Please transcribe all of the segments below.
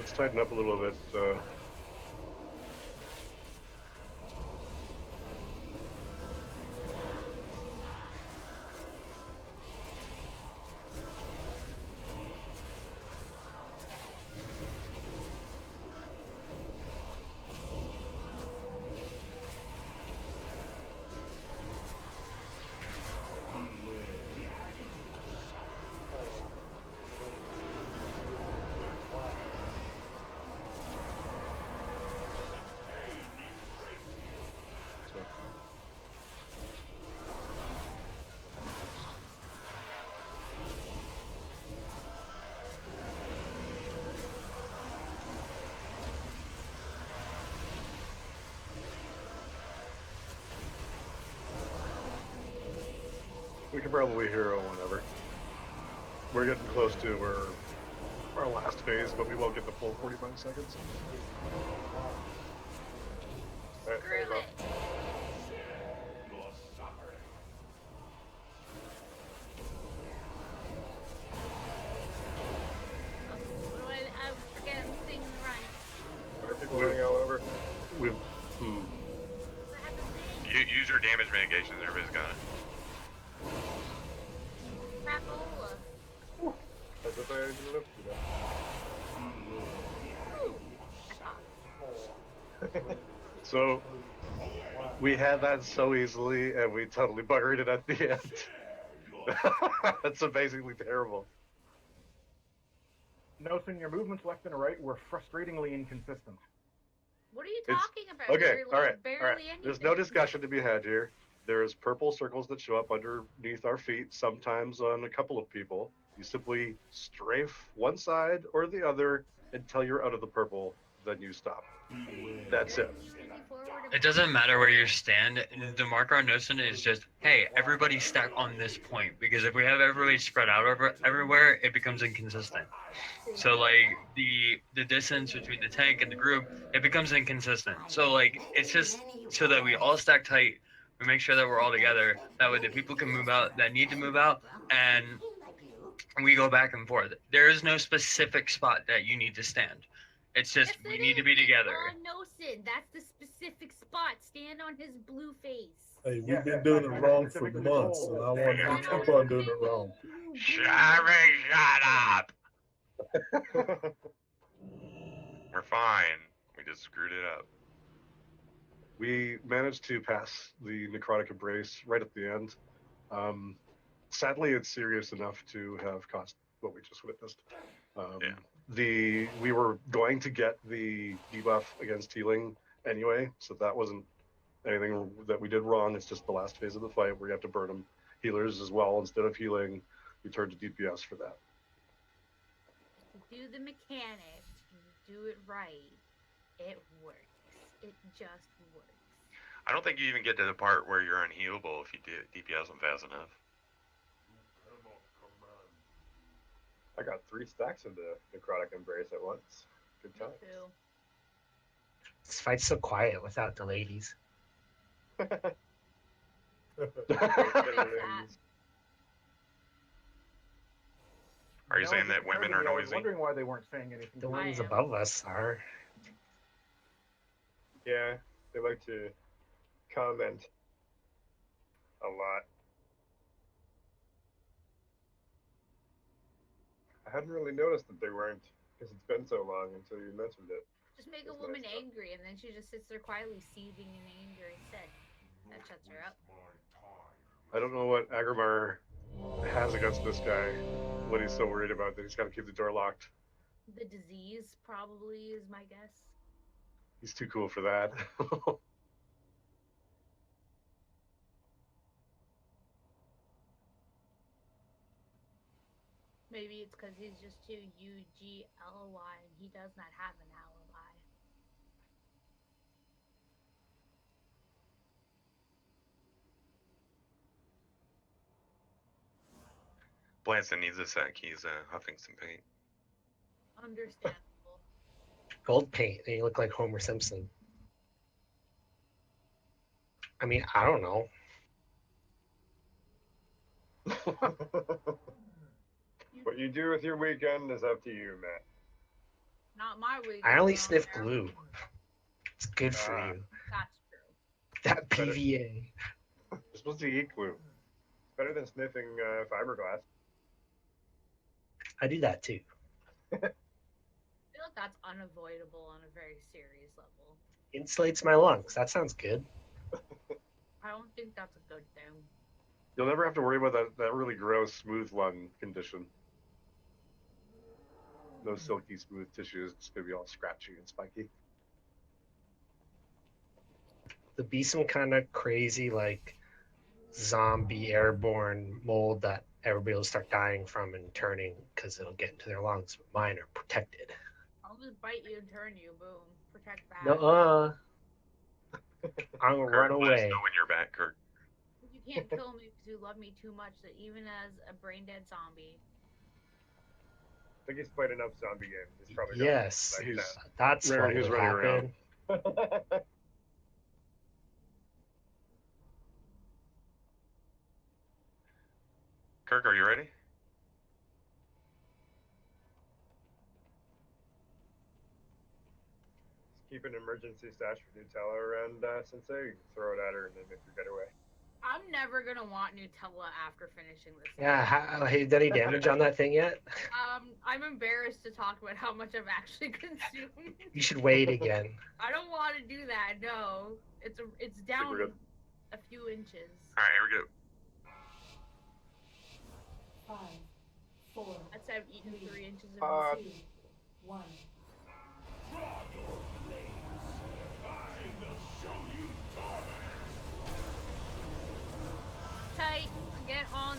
Let's tighten up a little bit. We can probably hero whenever. We're getting close to our last phase, but we won't get the full 45 seconds. All right, Screw it. I forget I'm singing right. Are people running all over? We've. Use your damage mitigation. Everybody's got it. Crapola. That's what I ended up to. So we had that so easily, and we totally buggered it at the end. That's amazingly terrible. Noticing your movements left and right were frustratingly inconsistent. What are you talking about? Okay, You're, like, all right. barely anything. There's no discussion to be had here. There's purple circles that show up underneath our feet, sometimes on a couple of people. You simply strafe one side or the other until you're out of the purple, then you stop. That's it. It doesn't matter where you stand. The marker on Notion is just, hey, everybody stack on this point. Because if we have everybody spread out over everywhere, it becomes inconsistent. So like the distance between the tank and the group, it becomes inconsistent. So like it's just so that we all stack tight. We make sure that we're all together. That way the people can move out that need to move out, and we go back and forth. There is no specific spot that you need to stand. It's just we need to be together. Noson, that's the specific spot. Stand on his blue face. Hey, we've been doing it wrong for months, and I want to keep on doing it wrong. Sherry, shut up! We're fine. We just screwed it up. We managed to pass the necrotic embrace right at the end. Sadly, it's serious enough to have cost what we just witnessed. We were going to get the debuff against healing anyway, so that wasn't anything that we did wrong. It's just the last phase of the fight where you have to burn them healers as well instead of healing. You turn to DPS for that. To do the mechanics, you do it right. It works. It just works. I don't think you even get to the part where you're unhealable if you DPS them fast enough. I got 3 stacks of the necrotic embrace at once. Good time. This fight's so quiet without the ladies. Are you saying that women are I was noisy? wondering why they weren't saying anything. The ones above us are. Yeah, they like to comment a lot. I hadn't really noticed that they weren't, because it's been so long until you mentioned it. Just make a woman angry, and then she just sits there quietly seething in anger instead. That shuts her up. I don't know what Agrimar has against this guy, what he's so worried about that he's got to keep the door locked. The disease probably is my guess. He's too cool for that. Maybe it's because he's just too UGLY and he does not have an alibi. Blanson needs a sec. He's huffing some paint. Understandable. Gold paint, and you look like Homer Simpson. I mean, I don't know. What you do with your weekend is up to you, Matt. Not my week. I only sniff glue. It's good for Ah. you. That's true. That Better- PVA. You're supposed to eat glue. It's better than sniffing fiberglass. I do that too. I feel like that's unavoidable on a very serious level. Insulates my lungs. That sounds good. I don't think that's a good thing. You'll never have to worry about that really gross smooth lung condition. No silky smooth tissues. It's gonna be all scratchy and spiky. There'll be some kind of crazy like zombie airborne mold that everybody will start dying from and turning because it'll get into their lungs. But mine are protected. I'll just bite you and turn you. Boom. Protect that. No, I'm gonna Kirk, run let us away. know when you're back, Kirk. You can't kill me because you love me too much that even as a brain dead zombie. I think he's played enough zombie games. He's probably got Yes, like He's- that's Rare, what he's will running around. happen. that. Kirk, are you ready? Keep an emergency stash for Nutella around Sensei. You can throw it at her and then make her get away. I'm never gonna want Nutella after finishing this. Yeah, have you done any damage on that thing yet? I'm embarrassed to talk about how much I've actually consumed. You should wait again. I don't want to do that. No, it's we're down good. a few inches. All right, here we go. 5, 4, I'd say I've eaten 3 inches of Uh, 2, 1. tight. Get on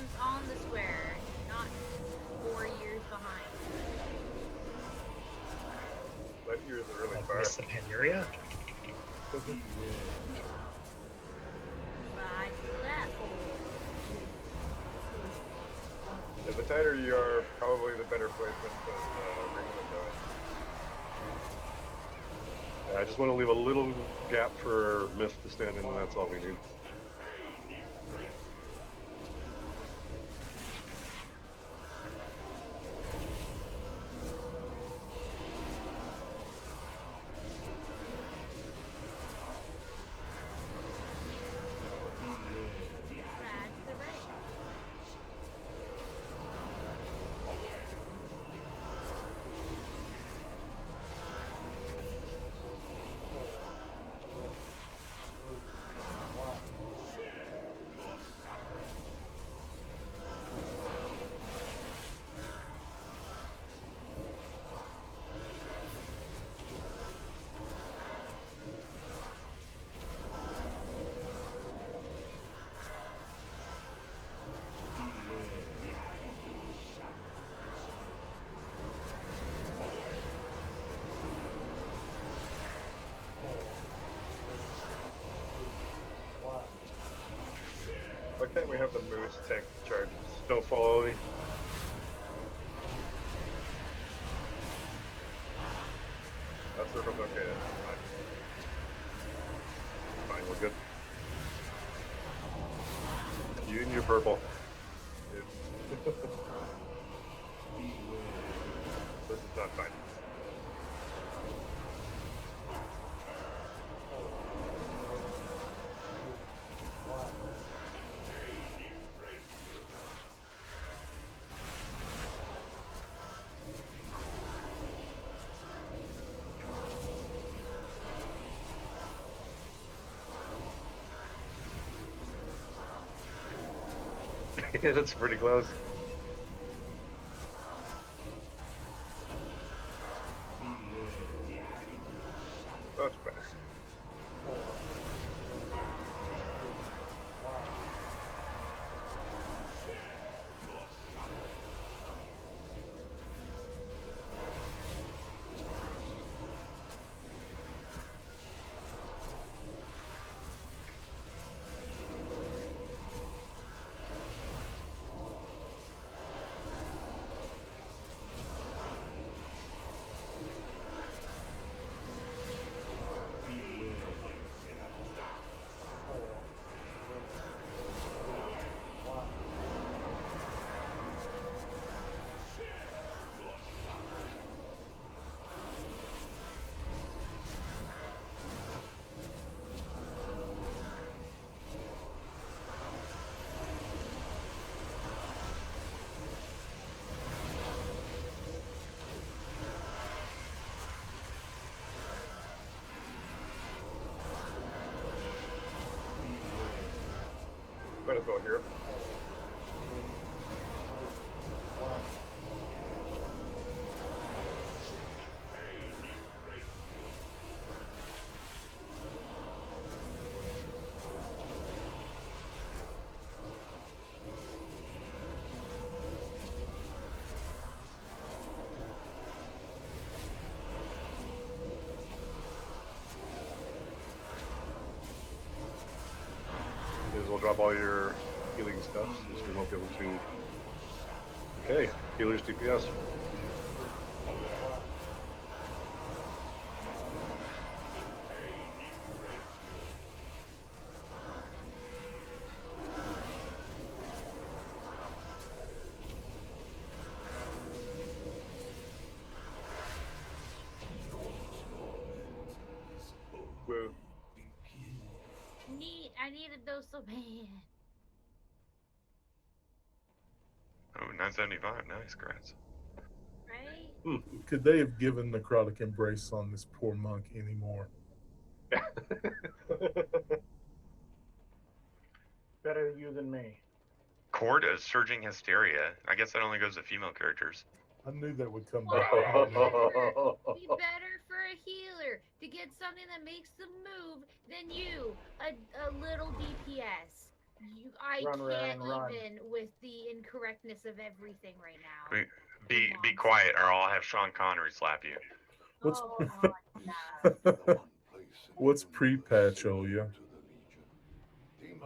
the square. Not 4 years behind. Light years are really Like far. miss the Panduria? Bye to that. Yeah, the tighter you are, probably the better placement of ring window. Yeah, I just want to leave a little gap for Myth to stand in, and that's all we need. That's the right. Why can't we have the moose take charges? Don't follow me. That circle's okay. That's fine. Fine, we're good. You and your purple. Dude. This is not fine. Yeah, that's pretty close. That's better. Might as well hear him. May as well drop all your healing stuff since we won't be able to. Okay, healers DPS. Woo. Neat. I needed those so bad. Oh, 975. Nice, congrats. Right? Could they have given necrotic embrace on this poor monk anymore? Better you than me. Cord is surging hysteria. I guess that only goes to female characters. I knew that would come Why back. would to haunt me. be better for a healer to get something that makes them move than you, a little DPS. I Run, can't run, run. even with the incorrectness of everything right now. Be quiet, or I'll have Sean Connery slap you. What's Oh my god. what's pre-patch, Oya?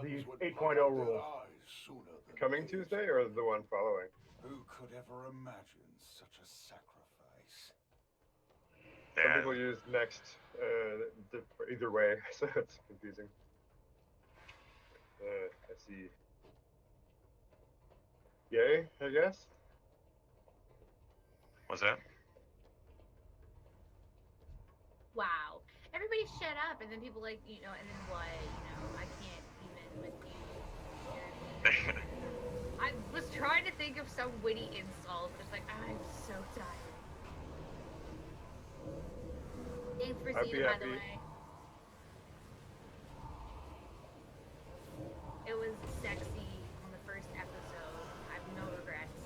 The 8.0 rule. Coming Tuesday or the one following? Who could ever imagine such a sacrifice? Some Yeah. people use next either way, so it's confusing. I see. Yay, I guess. What's that? Wow. Everybody shut up, and then people like, and then what? I can't even with you. I was trying to think of some witty insult. It's like, I'm so tired. Thanks for I'd seeing, be by the happy. way. It was sexy on the first episode. I have no regrets.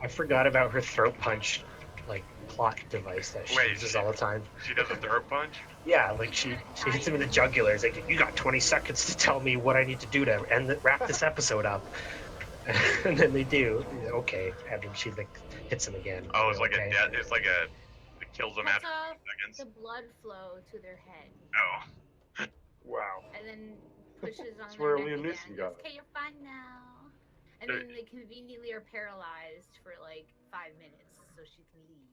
I forgot about her throat punch, like plot device that she Wait, uses all the time. She does a throat punch? Yeah, like she hits him in the jugular. It's like, you got 20 seconds to tell me what I need to do to wrap this episode up. And then they do. Okay, and then she like hits him again. Oh, it's like okay. a death. It's like a. It kills them Cuts after off 2 seconds. the blood flow to their head, Oh. Wow. and then pushes on That's their where neck Liam again. Neeson and got goes, it. okay, you're fine now. And then they conveniently are paralyzed for like 5 minutes, so she can leave.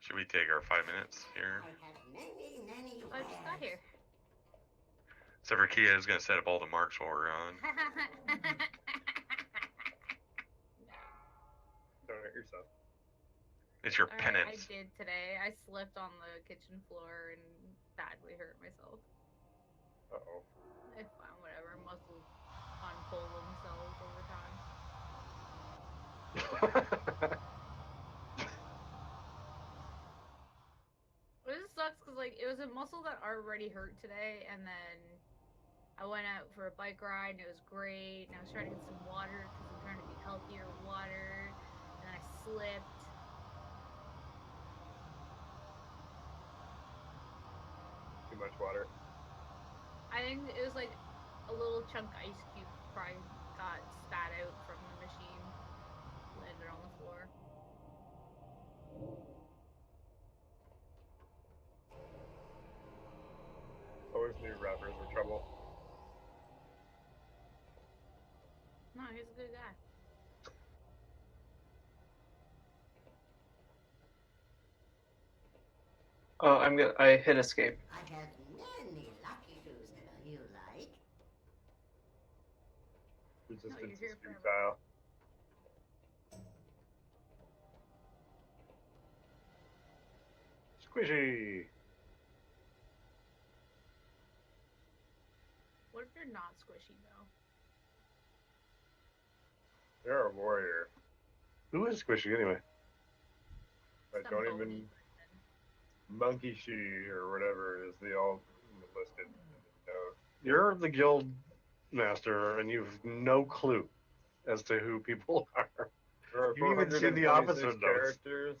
Should we take our 5 minutes here? I just got here. Except for Kia is gonna set up all the marks while we're on. Don't hurt yourself. It's your Alright, penance. I did today. I slipped on the kitchen floor and badly hurt myself. Uh-oh. It's fine, whatever. Muscles unfold themselves over time. This sucks because like it was a muscle that already hurt today, and then I went out for a bike ride and it was great. And I was trying to get some water because I'm trying to be healthier with water, and I slipped. Too much water. I think it was like a little chunk ice cube probably got spat out from the machine, landed on the floor. Always knew rappers were trouble. No, he's a good guy. Oh, I hit escape. I have many lucky Tuesday you like. Resistance you're is here futile. Squishy. What if you're not squishy though? You're a warrior. Who is squishy anyway? I Some don't bony even. person. Monkey She or whatever is the all listed. No. You're the guild master, and you've no clue as to who people are. There are You even see the 426 opposite notes. characters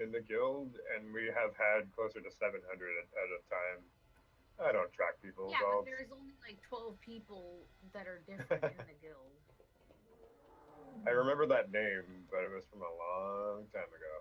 in the guild, and we have had closer to 700 at a time. I don't track people's Yeah, but alts. there's only like 12 people that are different in the guild. I remember that name, but it was from a long time ago.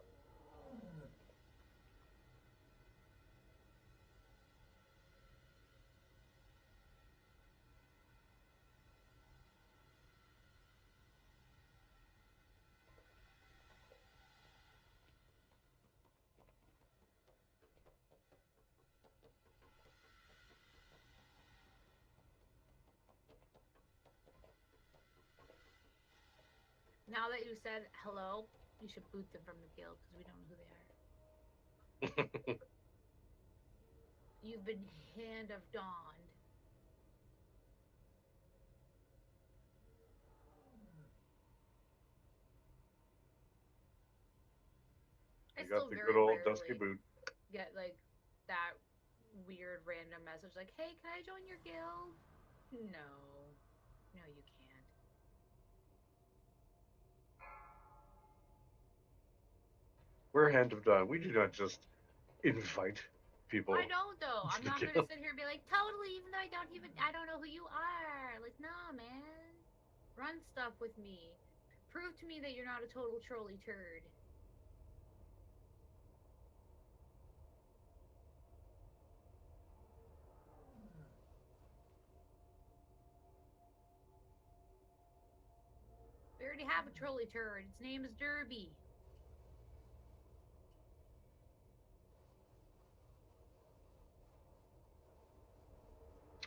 Now that you said hello, you should boot them from the guild because we don't know who they are. You've been hand of dawned. I You still got the very good old rarely dusky boot. get like that weird random message like, "Hey, can I join your guild?" No, no, you can't. We're hand of dawn. We do not just invite people. I don't though. I'm to the not gonna guild. sit here and be like, totally, even though I don't know who you are. Like, nah, man. Run stuff with me. Prove to me that you're not a total trolly turd. We already have a trolley turd. Its name is Derby.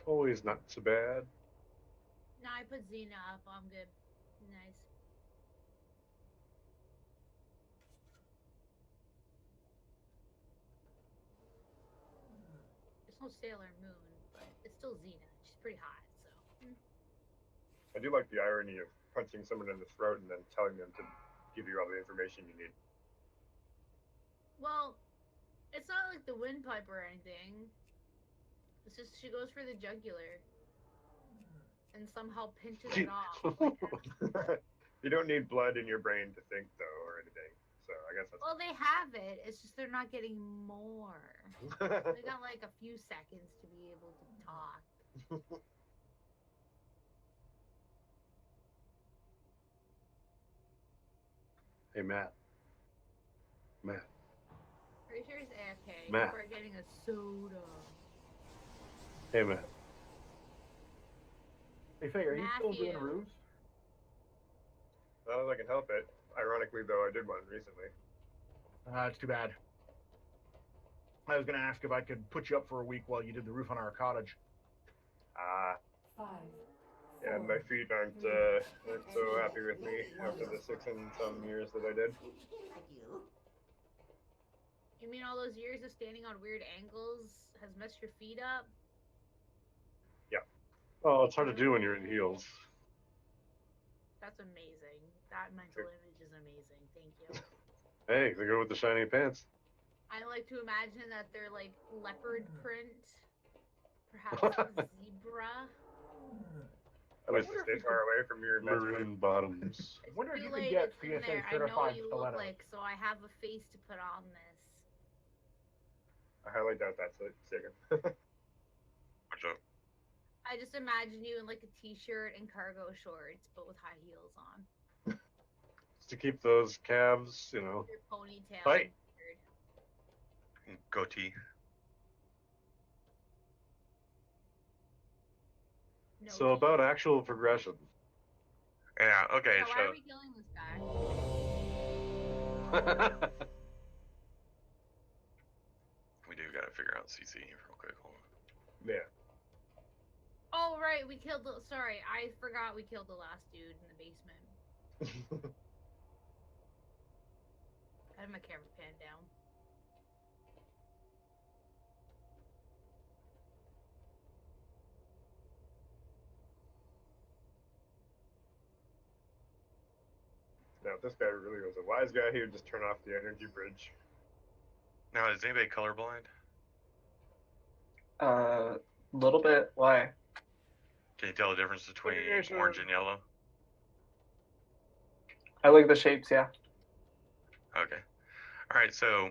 Always not so bad. Nah, I put Xena up. I'm good. Nice. It's no Sailor Moon, but it's still Xena. She's pretty hot, so. I do like the irony of punching someone in the throat and then telling them to give you all the information you need. Well, it's not like the windpipe or anything. It's just she goes for the jugular. And somehow pinches it off. Like, You don't need blood in your brain to think, though, or anything. So I guess that's. well, they have it. It's just they're not getting more. They got like a few seconds to be able to talk. Hey, Matt. Matt. Pretty sure he's AFK. Matt. We're getting a soda. Hey, Matt. Hey, Faye, are you still doing Matthew. roofs? Not as I can help it. Ironically, though, I did one recently. It's too bad. I was going to ask if I could put you up for a week while you did the roof on our cottage. Ah. 5. Yeah, my feet aren't so happy with me after the 6 and some years that I did. You mean all those years of standing on weird angles has messed your feet up? Yeah. Oh, it's hard to do when you're in heels. That's amazing. That mental image is amazing. Thank you. Hey, they go with the shiny pants. I like to imagine that they're like leopard print, perhaps zebra. I like to stay far away from your Maroon bottoms. I wonder if you Too could late, get it's in CSA there. I know certified what you look stilettos. like, so I have a face to put on this. I highly doubt that's it, Sagan. Watch out. I just imagine you in like a t-shirt and cargo shorts, but with high heels on. Just to keep those calves, you know. Your ponytail. Fight. Beard. Goatee. No So teeth. about actual progression. Yeah, okay, Yeah, why so are we killing this guy? we do gotta figure out CC real quick. Hold on. Yeah. Oh right, we killed the. Sorry, I forgot we killed the last dude in the basement. I have my camera pan down. Now, if this guy really was a wise guy, he would just turn off the energy bridge. Now, is anybody colorblind? Little bit. Why? Can you tell the difference between Radiation. orange and yellow? I like the shapes, yeah. Okay. All right, so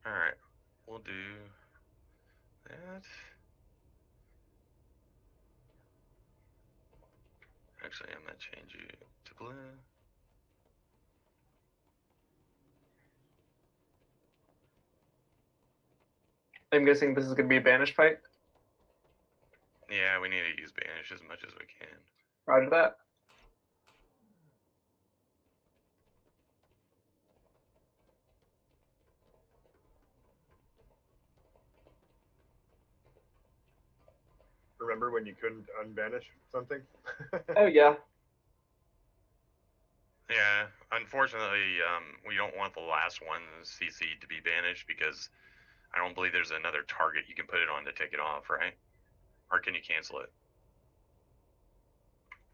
all right, we'll do that. Actually, I'm gonna change you to blue. I'm guessing this is gonna be a banished fight. Yeah, we need to use banish as much as we can. Roger that. Remember when you couldn't unbanish something? Oh yeah. Yeah, unfortunately, we don't want the last one CC to be banished because I don't believe there's another target you can put it on to take it off, right? Or can you cancel it?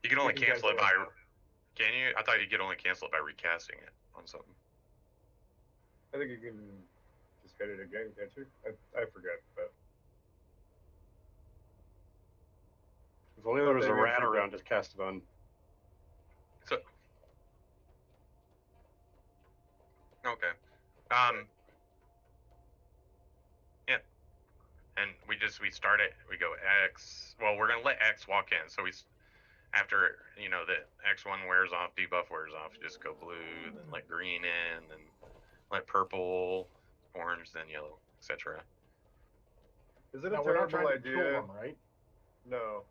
You can only You can cancel it by. now. Can you? I thought you could only cancel it by recasting it on something. I think you can just get it again, can't you? I forget, but If only there was a maybe rat it's around to cast it on. So. Okay. Yeah. And we start it. We go X. Well, we're gonna let X walk in. So after the X1 wears off, debuff wears off, just go blue, then let green in, then let purple, orange, then yellow, etc. is it No, a we're not terrible trying to kill idea? them, right? No.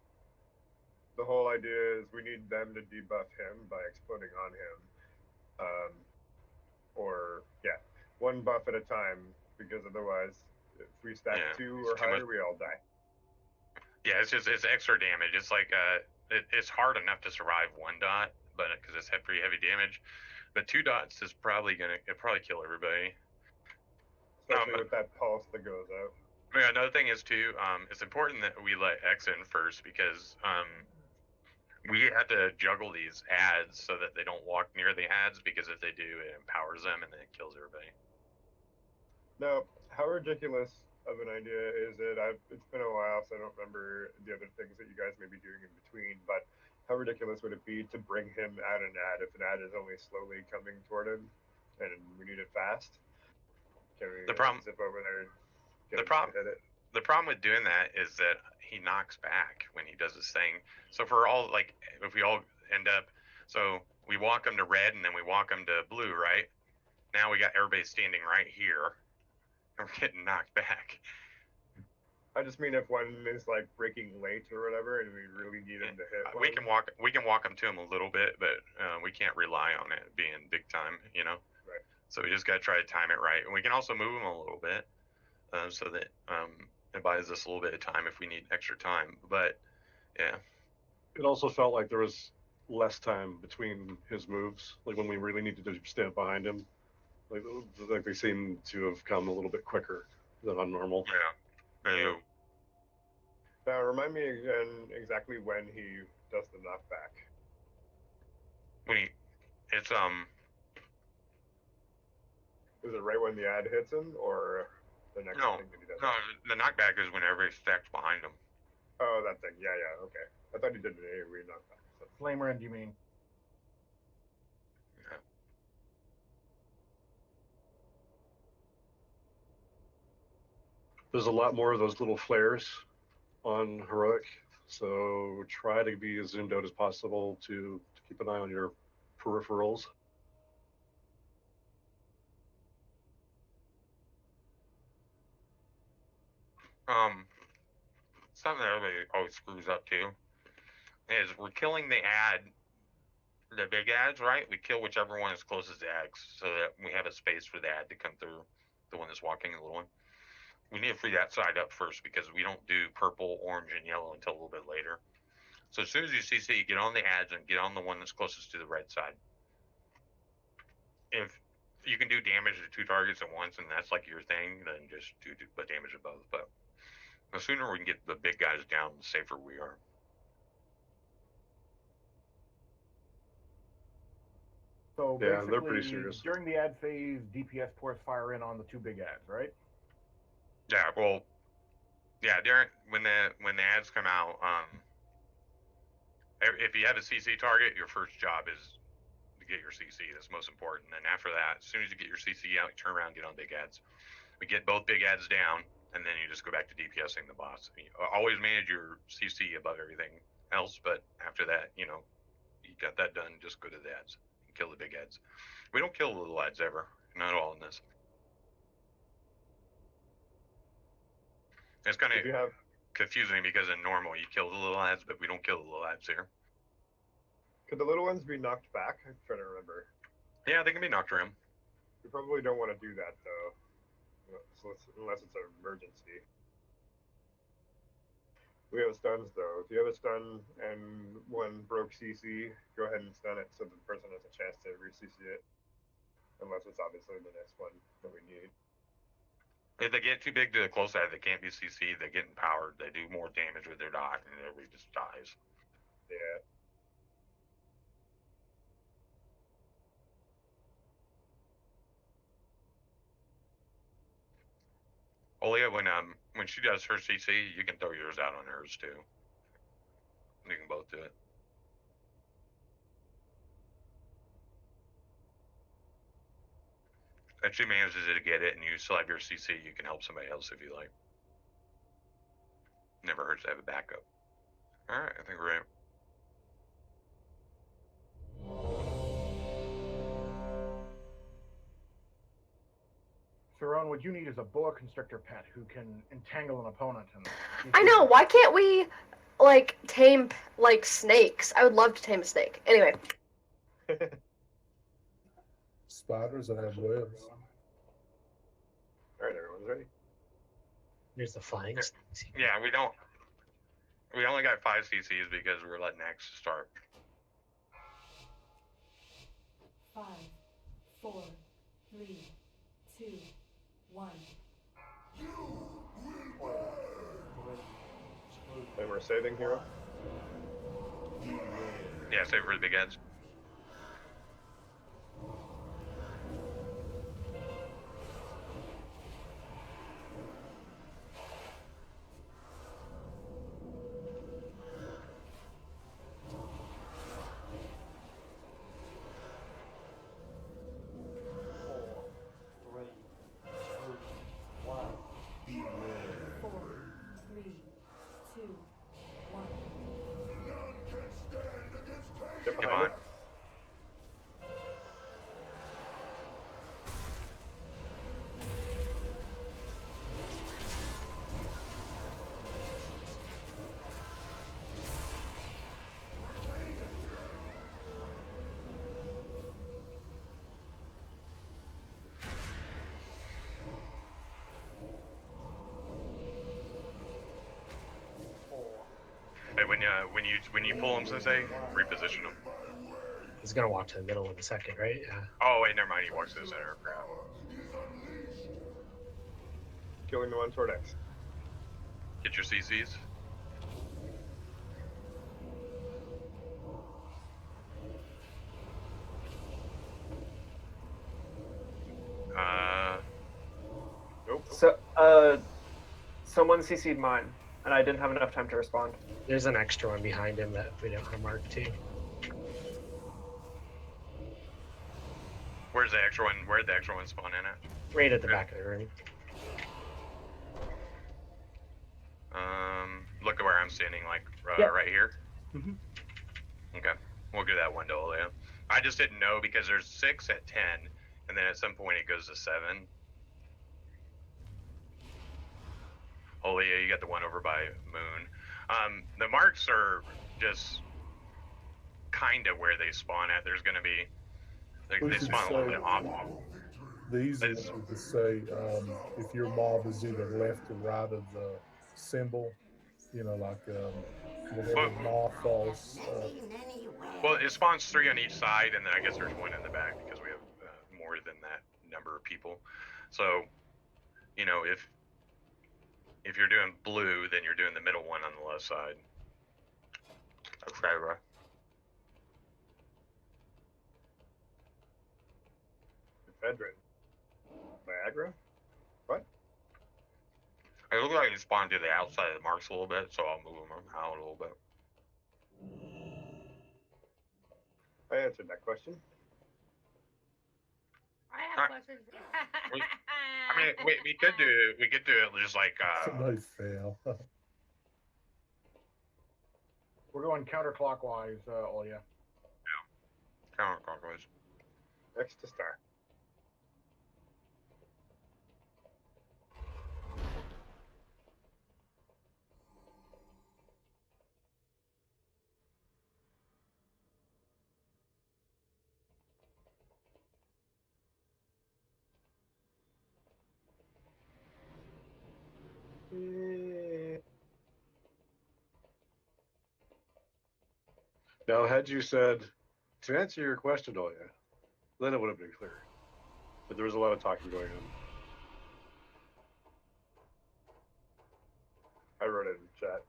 The whole idea is we need them to debuff him by exploding on him. Or yeah, one buff at a time, because otherwise, if we stack Yeah, two it's or too higher, much. we all die. Yeah, it's extra damage. It's like it's hard enough to survive 1 dot, but because it's pretty heavy damage, but 2 dots is probably kill everybody. Especially with that pulse that goes out. Yeah, another thing is too, it's important that we let X in first because we have to juggle these ads so that they don't walk near the ads, because if they do, it empowers them and then it kills everybody. Now, how ridiculous of an idea is it? It's been a while, so I don't remember the other things that you guys may be doing in between, but how ridiculous would it be to bring him at an ad if an ad is only slowly coming toward him and we need it fast? Can we zip over there and get him to hit it? The problem with doing that is that he knocks back when he does his thing. So for all, like, if we all end up, so we walk him to red and then we walk him to blue, right? Now we got everybody standing right here and we're getting knocked back. I just mean if one is like breaking late or whatever, and we really need him to hit one. We can walk him to him a little bit, but we can't rely on it being big time, Right. So we just got to try to time it right, and we can also move him a little bit so that it buys us a little bit of time if we need extra time. But yeah, It also felt like there was less time between his moves, like when we really needed to stand behind him. Like they seem to have come a little bit quicker than on normal. Yeah. Now remind me again exactly when he does the knockback. It's Is it right when the ad hits him, or the next thing that he does? No, the knockback is when everybody's stacked behind him. Oh, that thing. Yeah, okay. I thought he did an AoE knockback. So. Flame Rend, you mean? Yeah. There's a lot more of those little flares on heroic, so try to be as zoomed out as possible to keep an eye on your peripherals. Something that everybody always screws up too is we're killing the big ads, right? We kill whichever one is closest to X so that we have a space for the ad to come through, the one that's walking, the little one. We need to free that side up first because we don't do purple, orange, and yellow until a little bit later. So as soon as you CC, get on the ads and get on the one that's closest to the red side. If you can do damage to 2 targets at once and that's like your thing, then just do damage to both. But the sooner we can get the big guys down, the safer we are. So Yeah, basically, they're pretty serious. during the ad phase, DPS pours fire in on the 2 big ads, right? Yeah, well, yeah. During when the ads come out, if you have a CC target, your first job is to get your CC. That's most important. And after that, as soon as you get your CC out, you turn around and get on big ads. We get both big ads down, and then you just go back to DPSing the boss. You always manage your CC above everything else, but after that, you got that done, just go to the ads and kill the big ads. We don't kill the little ads ever, not at all in this. It's kind of If you have, confusing because in normal you kill the little ads, but we don't kill the little ads here. could the little ones be knocked back? I'm trying to remember. Yeah, they can be knocked around. We probably don't want to do that though, unless it's an emergency. We have stuns though. If you have a stun and one broke CC, go ahead and stun it so the person has a chance to re-CC it. Unless it's obviously the next one that we need. If they get too big to the close ad, they can't be CC'd. They get empowered. They do more damage with their dot, and everybody just dies. Yeah. Olia, when she does her CC, you can throw yours out on hers too. You can both do it. If she manages to get it and you still have your CC, you can help somebody else if you like. Never hurts to have a backup. All right, I think we're right. Saron, what you need is a boa constrictor pet who can entangle an opponent. And I know. Why can't we, like, tame, like, snakes? I would love to tame a snake. Anyway. Spiders that have webs. All right, everyone's ready. There's the flying snakes. Yeah, we only got 5 CCs because we were letting X start. 5, 4, 3, 2, 1. And we're saving hero. Yeah, save for the big ads. Get Come behind on. it. Hey, when you pull him, Sensei, reposition him. He's gonna walk to the middle in a second, right? Yeah. Oh wait, never mind. He walks to the center. Crap. Killing the one toward X. Get your CCs. Nope. So, someone CC'd mine, and I didn't have enough time to respond. There's an extra one behind him that we don't have marked too. Where's the extra one? Where'd the extra one spawn in at? Right at the back of the room. Look at where I'm standing, like Yeah. right here. Mm-hmm. Okay, we'll give that one to Olia. I just didn't know because there's 6 at 10, and then at some point it goes to 7. Olia, you got the one over by Moon. The marks are just kind of where they spawn at. There's going to be they spawn a little bit off. The easiest would to say if your mob is either left or right of the symbol, you know, like whenever mob falls. Well, it spawns 3 on each side, and then I guess there's 1 in the back because we have more than that number of people. So, you know, if you're doing blue, then you're doing the middle one on the left side. Okay, bro. Edrin. Niagara? What? It looks like he spawned to the outside of the marks a little bit, so I'll move him out a little bit. I answered that question. I have questions. I mean, we could do it just like Somebody fail. We're going counterclockwise, Olya. counterclockwise. Next to star. Now, had you said, to answer your question, Olya, then it would have been clear. But there was a lot of talking going on. I wrote it in chat.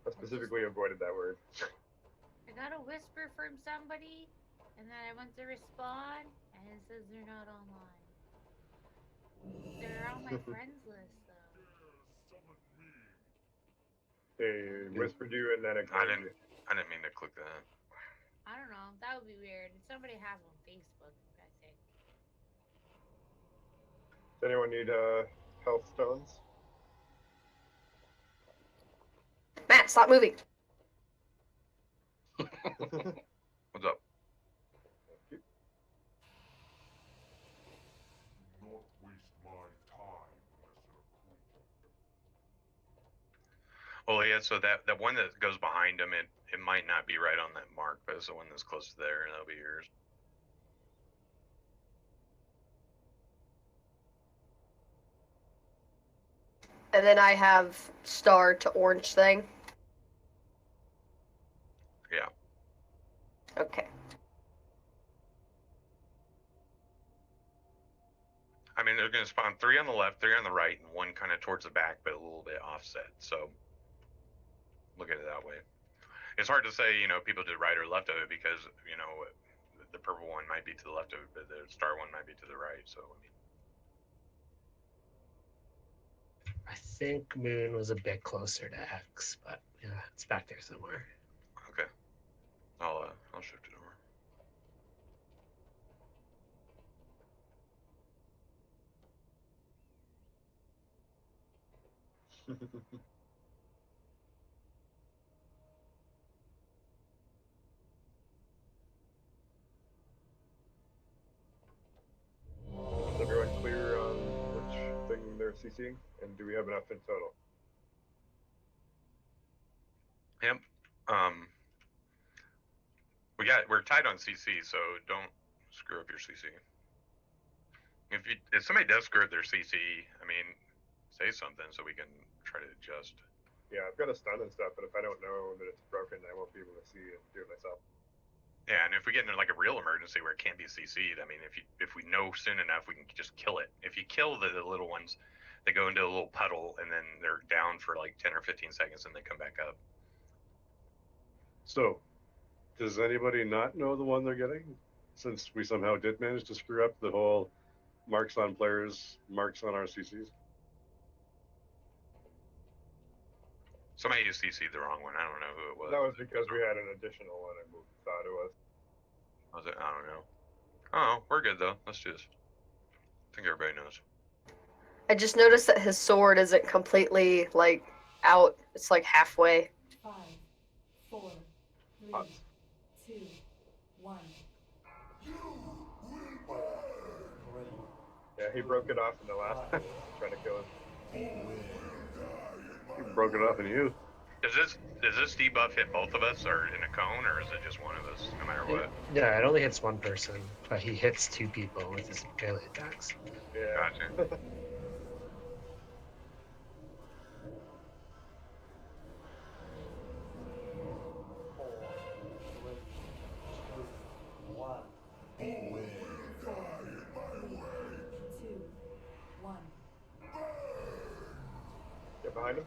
I specifically avoided that word. I got a whisper from somebody, and then I went to respond, and it says they're not online. They're on my friends list, though. They whispered you and then it I didn't mean to click that. I don't know. That would be weird. Somebody has on Facebook, I think. Does anyone need health stones? Matt, stop moving. What's up? Not waste my time, lesser creature. Oh yeah, so that one that goes behind him, it might not be right on that mark, but it's the one that's close to there, and that'll be yours. And then I have star to orange thing. Yeah. Okay. I mean, they're going to spawn 3 on the left, 3 on the right, and 1 kind of towards the back, but a little bit offset. So look at it that way. It's hard to say, people to the right or left of it because, the purple one might be to the left of it, but the star one might be to the right. So, I mean. I think Moon was a bit closer to X, but yeah, it's back there somewhere. Okay. I'll shift it over. Is everyone clear on which thing they're CCing? And do we have enough in total? Yep. We're tied on CC, so don't screw up your CC. If somebody does screw up their CC, I mean, say something so we can try to adjust. Yeah, I've got a stun and stuff, but if I don't know that it's broken, I won't be able to see and do it myself. Yeah, and if we get into like a real emergency where it can't be CC'd, I mean, if we know soon enough, we can just kill it. If you kill the little ones, they go into a little puddle and then they're down for like 10 or 15 seconds and they come back up. So, does anybody not know the one they're getting? Since we somehow did manage to screw up the whole marks on players, marks on RCCs. Somebody just CC'd the wrong one. I don't know who it was. That was because we had an additional one, I thought it was. Was it? I don't know. Oh, we're good though. Let's do this. I think everybody knows. I just noticed that his sword isn't completely, like, out. It's, like, halfway. 5, 4, 3, 2, 1. Yeah, he broke it off in the last time, trying to kill us. He broke it off in you. Does this debuff hit both of us, or in a cone, or is it just one of us, no matter what? Yeah, it only hits one person, but he hits 2 people with his melee attacks. Yeah. Gotcha. Get behind him.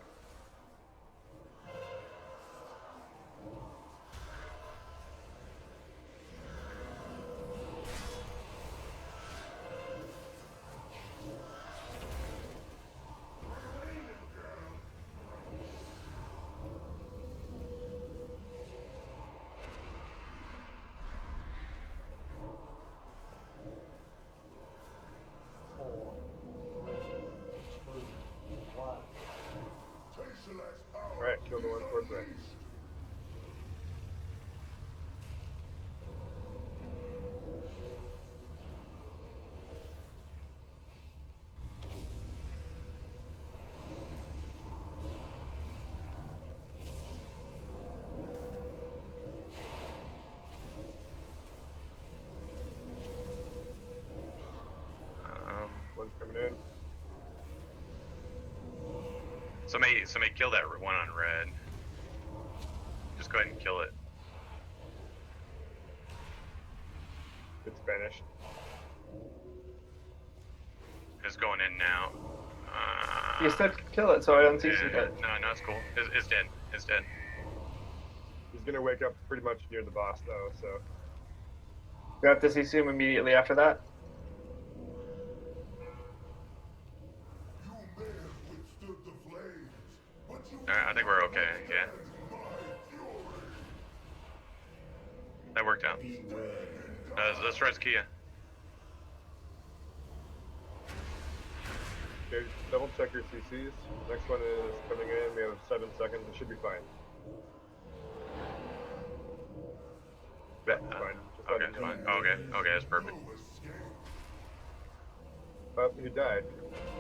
kill the one towards red. One's coming in. Somebody kill that one on red. Just go ahead and kill it. It's vanished. It's going in now. You said kill it, so I don't see Yeah, it. no, it's cool. It's dead. It's dead. He's gonna wake up pretty much near the boss though, so You have to CC him immediately after that. Alright, I think we're okay. Yeah. That worked out. Let's res Kia. okay, double check your CCs. Next one is coming in. We have 7 seconds. It should be fine. Fine. Just let Okay, him fine. go. Okay, that's perfect. Oh, he died.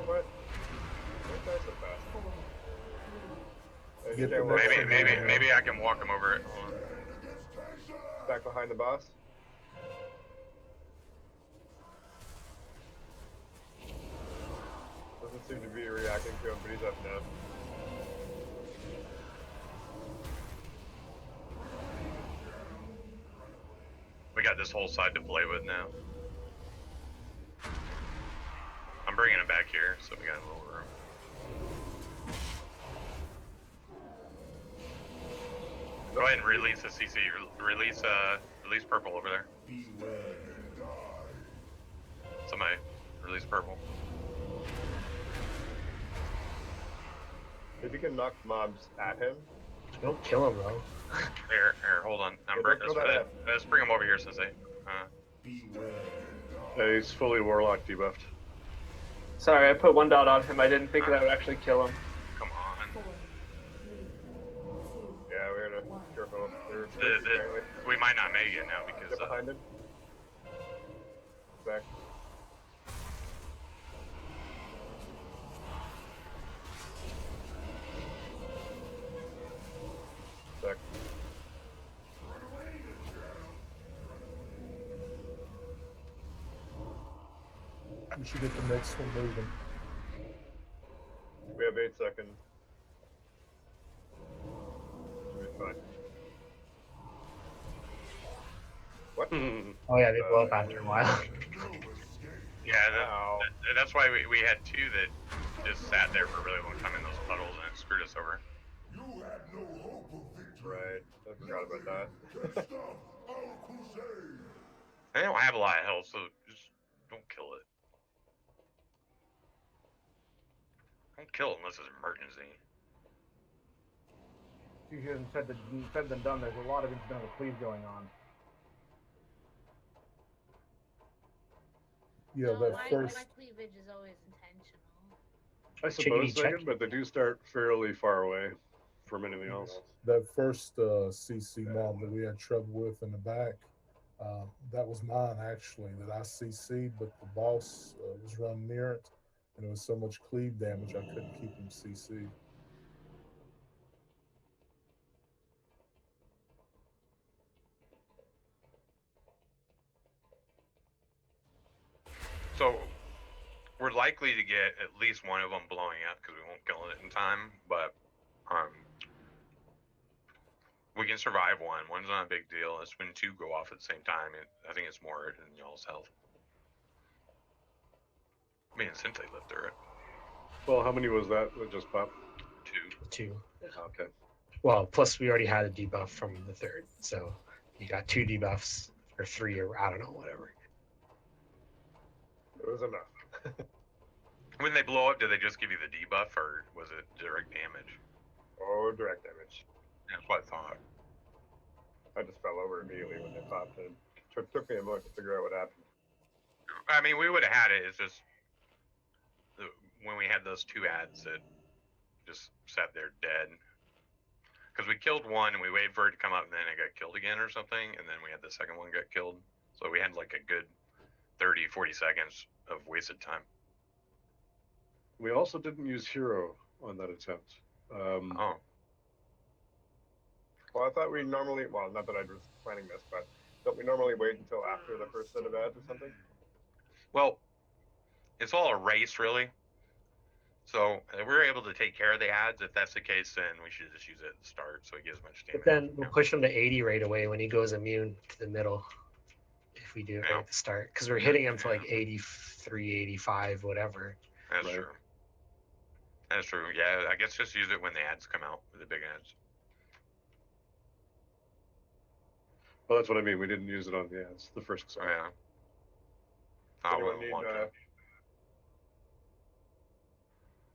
What? Why die so fast? He Get can't the walk next over. one. Maybe I can walk him over it. Hold on. Back behind the boss. Doesn't seem to be reacting to him, but he's up now. We got this whole side to play with now. I'm bringing him back here, so we got a little room. Go ahead and release the CC. Release purple over there. Somebody, release purple. If you can knock mobs at him. Don't kill him, though. Here, hold on. Let's bring him over here, Sensei. He's fully warlock debuffed. Sorry, I put 1 dot on him. I didn't think that would actually kill him. Come on. 4, 3, 2, Yeah, we're gonna be careful. We might not make it now because. Get behind him. Back. Back. We should get the next one moving. We have 8 seconds. Should be fine. What? Oh yeah, they blow up after a while. Yeah, that's why we had 2 that just sat there for a really long time in those puddles and it screwed us over. Right. I forgot about that. They don't have a lot of health, so just don't kill it. Don't kill it unless it's an emergency. Easier said than done. There's a lot of incidental cleave going on. Yeah, So that my first. cleavage is always intentional. I suppose they can, but they do start fairly far away from anything else. That first CC mob that we had trouble with in the back, that was mine actually that I CC'd, but the boss was running near it, and it was so much cleave damage I couldn't keep him CC'd. So we're likely to get at least one of them blowing up because we won't kill it in time, but we can survive one. One's not a big deal. It's when 2 go off at the same time. I think it's more than y'all's health. Me and Sensei lived through it. Well, how many was that just popped? 2. Okay. Well, plus we already had a debuff from the 3rd, so you got 2 debuffs or 3 or I don't know, whatever. It was enough. When they blow up, do they just give you the debuff or was it direct damage? Oh, direct damage. That's what I thought. I just fell over immediately when they popped in. It took me a moment to figure out what happened. I mean, we would have had it. It's just when we had those 2 ads that just sat there dead. because we killed one and we waited for it to come up and then it got killed again or something, and then we had the second one get killed. So we had like a good 30, 40 seconds of wasted time. We also didn't use hero on that attempt. Oh, Well, I thought we normally, well, not that I was planning this, but don't we normally wait until after the first set of ads or something? well, it's all a race, really. So if we're able to take care of the ads. If that's the case, then we should just use it at the start so he gets much damage. But then we'll push him to 80 right away when he goes immune to the middle. If we do it right at the start, because we're hitting him to like 83, 85, whatever. That's Right. true. That's true. Yeah, I guess just use it when the ads come out, the big ads. Well, that's what I mean. We didn't use it on the ads, the first Oh, song. yeah. Oh, Anyone well, need long time.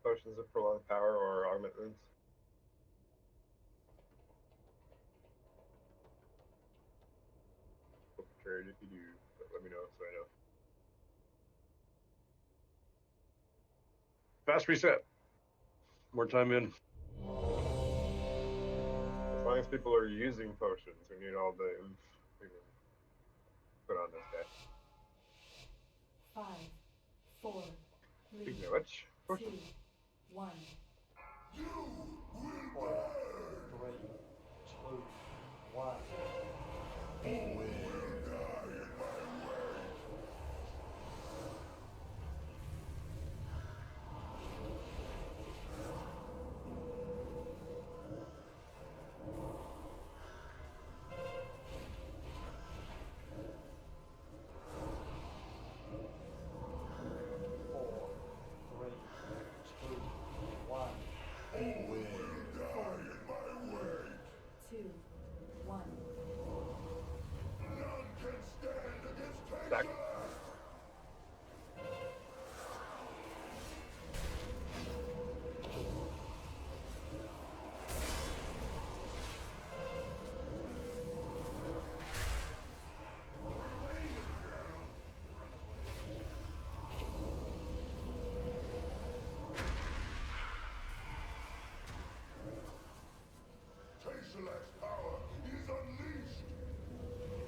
potions of prolonged power or augment wounds? Trade if you do, but let me know so I know. Fast reset. More time in. As long as people are using potions, we need all the oomph we can put on this guy. 5, 4, 3, Speaking of which, 2, potions. 1. Stack.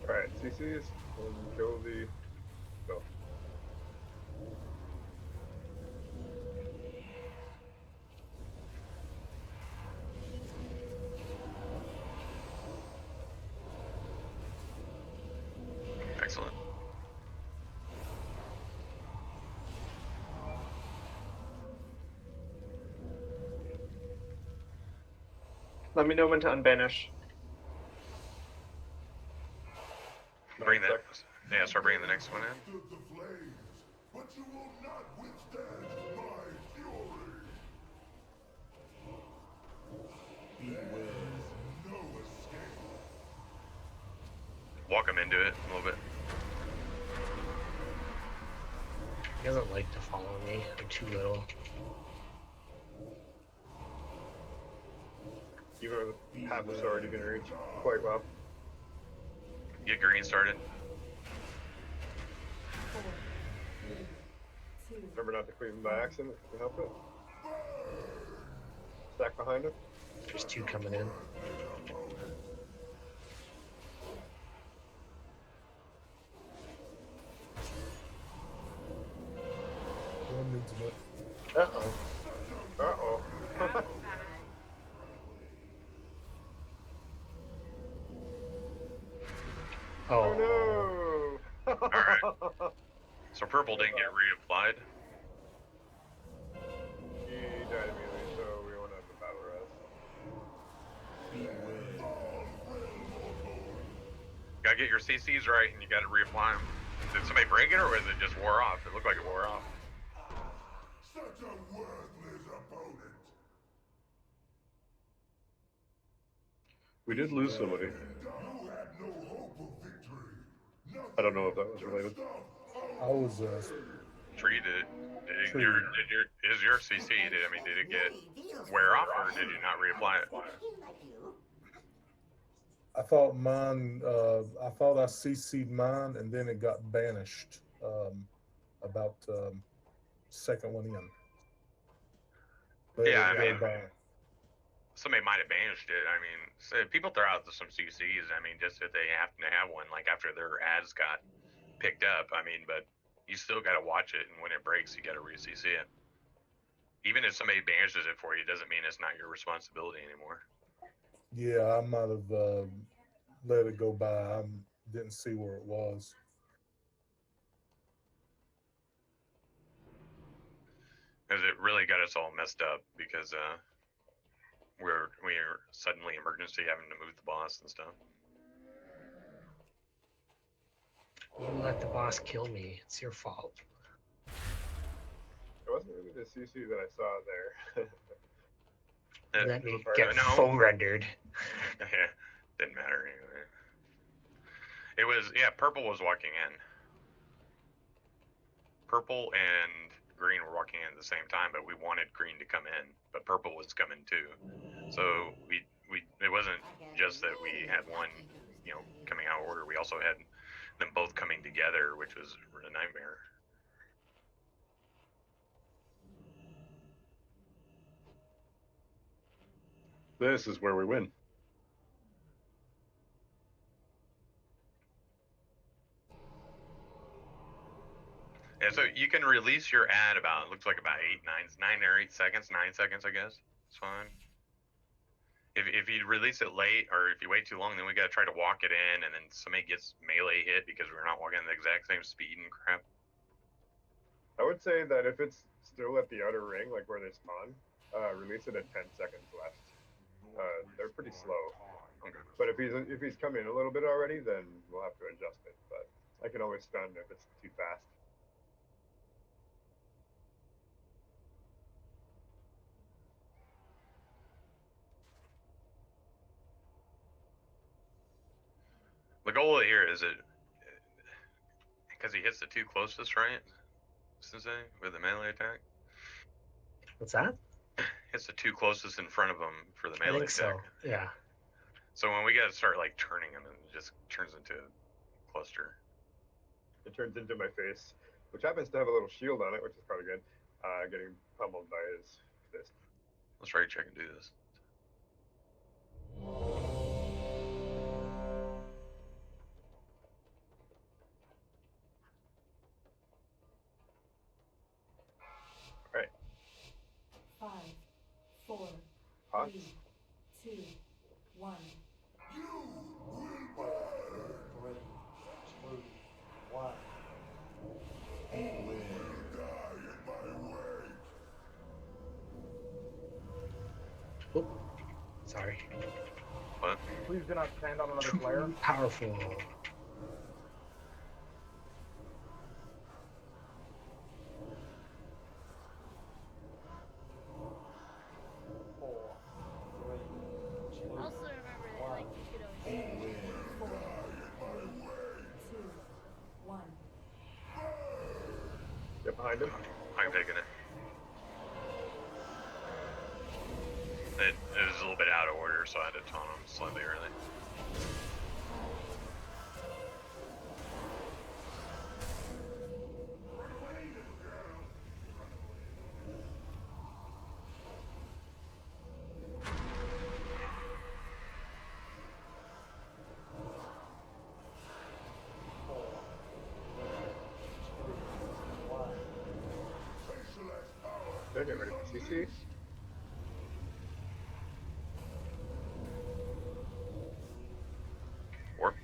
Alright, CCs, and kill the... Go. Excellent. Let me know when to unbanish. Bring that. Yeah, start bringing the next one in. But you will not withstand my fury. There is no escape. Walk him into it a little bit. He doesn't like to follow me. I'm too little. Even with half a sword, you can reach quite well. Get green started. 4, 3, 2, Remember not to cleave him by accident if you can help it. Stack behind him. There's two coming in. One needs a Uh-oh. Uh-oh. Oh, no! Alright. So purple didn't get reapplied. He died immediately, so we won't have the battle rest. Gotta get your CCs right and you gotta reapply them. Did somebody break it or was it just wore off? It looked like it wore off. Such a worthless opponent. We did lose somebody. You had no hope of victory. I don't know if that was related. I was Tree did. Tree. Is your CC? Did it get wear off or did you not reapply it? I thought mine. I thought I CC'd mine, and then it got banished. About second one in. But Yeah, it I mean, got by- somebody might have banished it. I mean, so people throw out some CCs. I mean, just if they happen to have one, like after their ads got picked up. I mean, but you still got to watch it, and when it breaks, you got to re-CC it. Even if somebody banishes it for you, doesn't mean it's not your responsibility anymore. Yeah, I might have let it go by. I didn't see where it was. Because it really got us all messed up because we're suddenly emergency having to move the boss and stuff. You let the boss kill me. It's your fault. It wasn't really the CC that I saw there. Let me get full rendered. Yeah, didn't matter anyway. It was, yeah, purple was walking in. Purple and green were walking in at the same time, but we wanted green to come in, but purple was coming too. So it wasn't just that we had one, coming out of order. We also had them both coming together, which was a nightmare. This is where we win. Yeah, so you can release your ad about, it looks like about 9 or 8 seconds, 9 seconds, I guess. It's fine. If you release it late, or if you wait too long, then we gotta try to walk it in, and then somebody gets melee hit because we're not walking the exact same speed and crap. I would say that if it's still at the outer ring, like where they spawn, release it at 10 seconds left. They're pretty slow. Okay. But if he's come in a little bit already, then we'll have to adjust it. But I can always stun if it's too fast. The goal here is it because he hits the two closest, right? Sensei, with the melee attack. What's that? Hits the two closest in front of him for the I melee think attack. so. Yeah. So when we gotta start like turning him, it just turns into a cluster. It turns into my face, which happens to have a little shield on it, which is probably good. Getting pummeled by his fist. Let's try to check and do this. Right. 5, 4, Pots. 3, 2, 1. You will burn. 3, 2, 1. All will die in my wake. Oop. Sorry. What? Please do not stand on another Too player. powerful. 4, 3, 2, Also remember that like you could always 4, 2, 1. Get behind him. I'm taking it. It was a little bit out of order, so I had to taunt him slightly early. Okay, get ready for CC. Warp.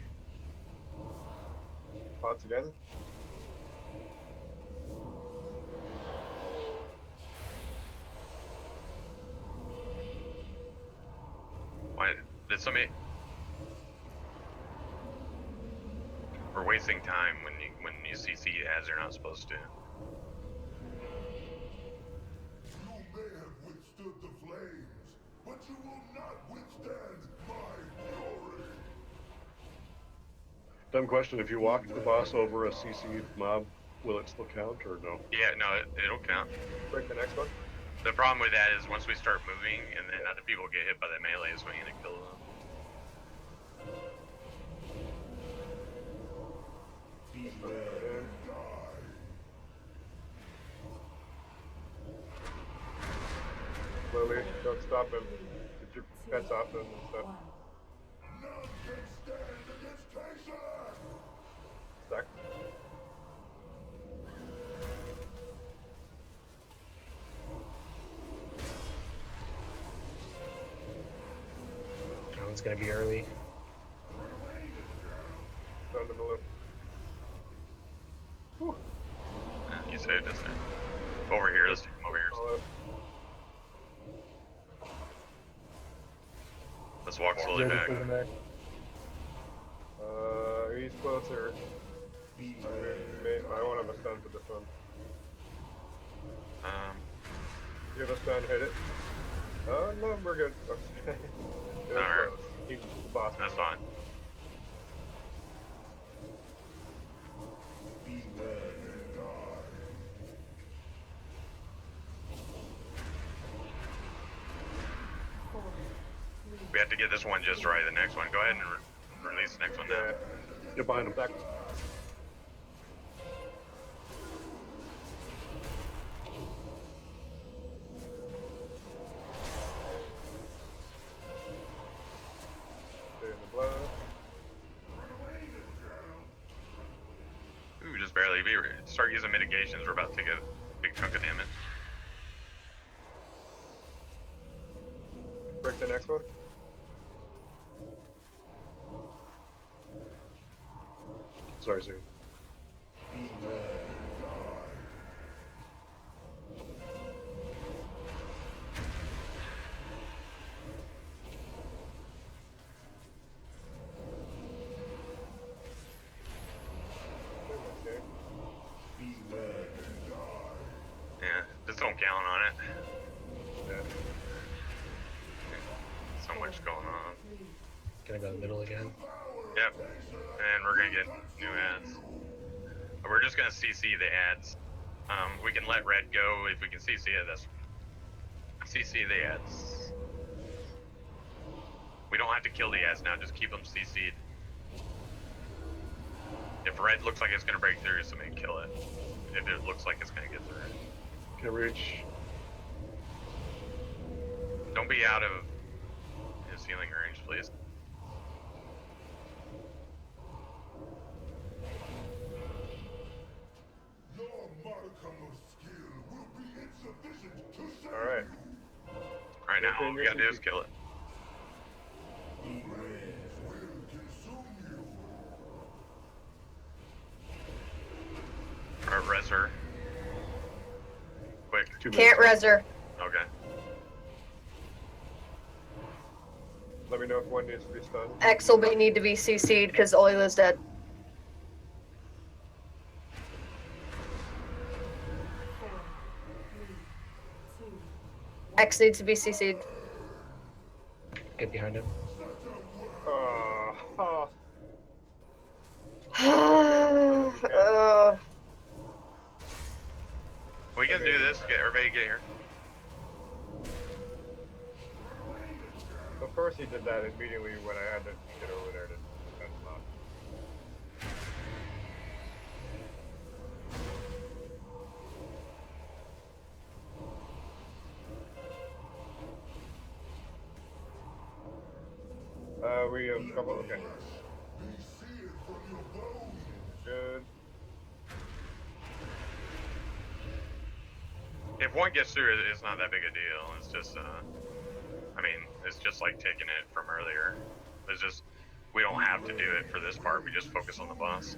Pots again. Why did somebody? We're wasting time when you CC as they're not supposed to. You may have withstood the flames, but you will not withstand my fury. Dumb question, if you walk the boss over a CC mob, will it still count or no? Yeah, no, it'll count. Break the next one. The problem with that is once we start moving and then other people get hit by the melee is when you're gonna kill them. Slowly, don't stop him. Keep your pets off them and stuff. 1. None can stand against Taser! Stuck. That one's gonna be early. Down the middle. You saved us there. Over here, let's take him over here. All up. Let's walk slowly Ready back. for the next. He's closer. I won't have a stun for this one. You have a stun, hit it. Oh, no, we're good. Okay. It was Alright. close. He's the boss. That's fine. We have to get this one just right. The next one. Go ahead and release the next one now. Get behind him. Back. Stay in the blood. Ooh, just barely. Start using mitigations. We're about to take a big chunk of damage. Break the next one. Sorry, sir. Okay. Yeah, just don't count on it. Yeah. So much going on. Gonna go in the middle again. Yep. And we're gonna get new ads. We're just gonna CC the ads. We can let red go if we can CC it. That's CC the ads. We don't have to kill the ads now. Just keep them CC'd. If red looks like it's gonna break through, somebody kill it. If it looks like it's gonna get through. Can reach. Don't be out of his healing range, please. Your modicum of skill will be insufficient to save Alright. Right now, all we gotta do is kill it. you. Will consume you. Alright, res her. Quick. 2 minutes. Can't res her. Okay. Let me know if one needs to be stunned. X will need to be CC'd because Oila's dead. 4, 3, 2, X needs to be CC'd. Get behind him. We can do this. Get everybody get here. Of course he did that immediately when I had to get over there to defend him off. We have a couple. Okay. Be seared from your bones. Good. If one gets through, it's not that big a deal. It's just, I mean, it's just like taking it from earlier. It's just, we don't have to do it for this part. We just focus on the boss.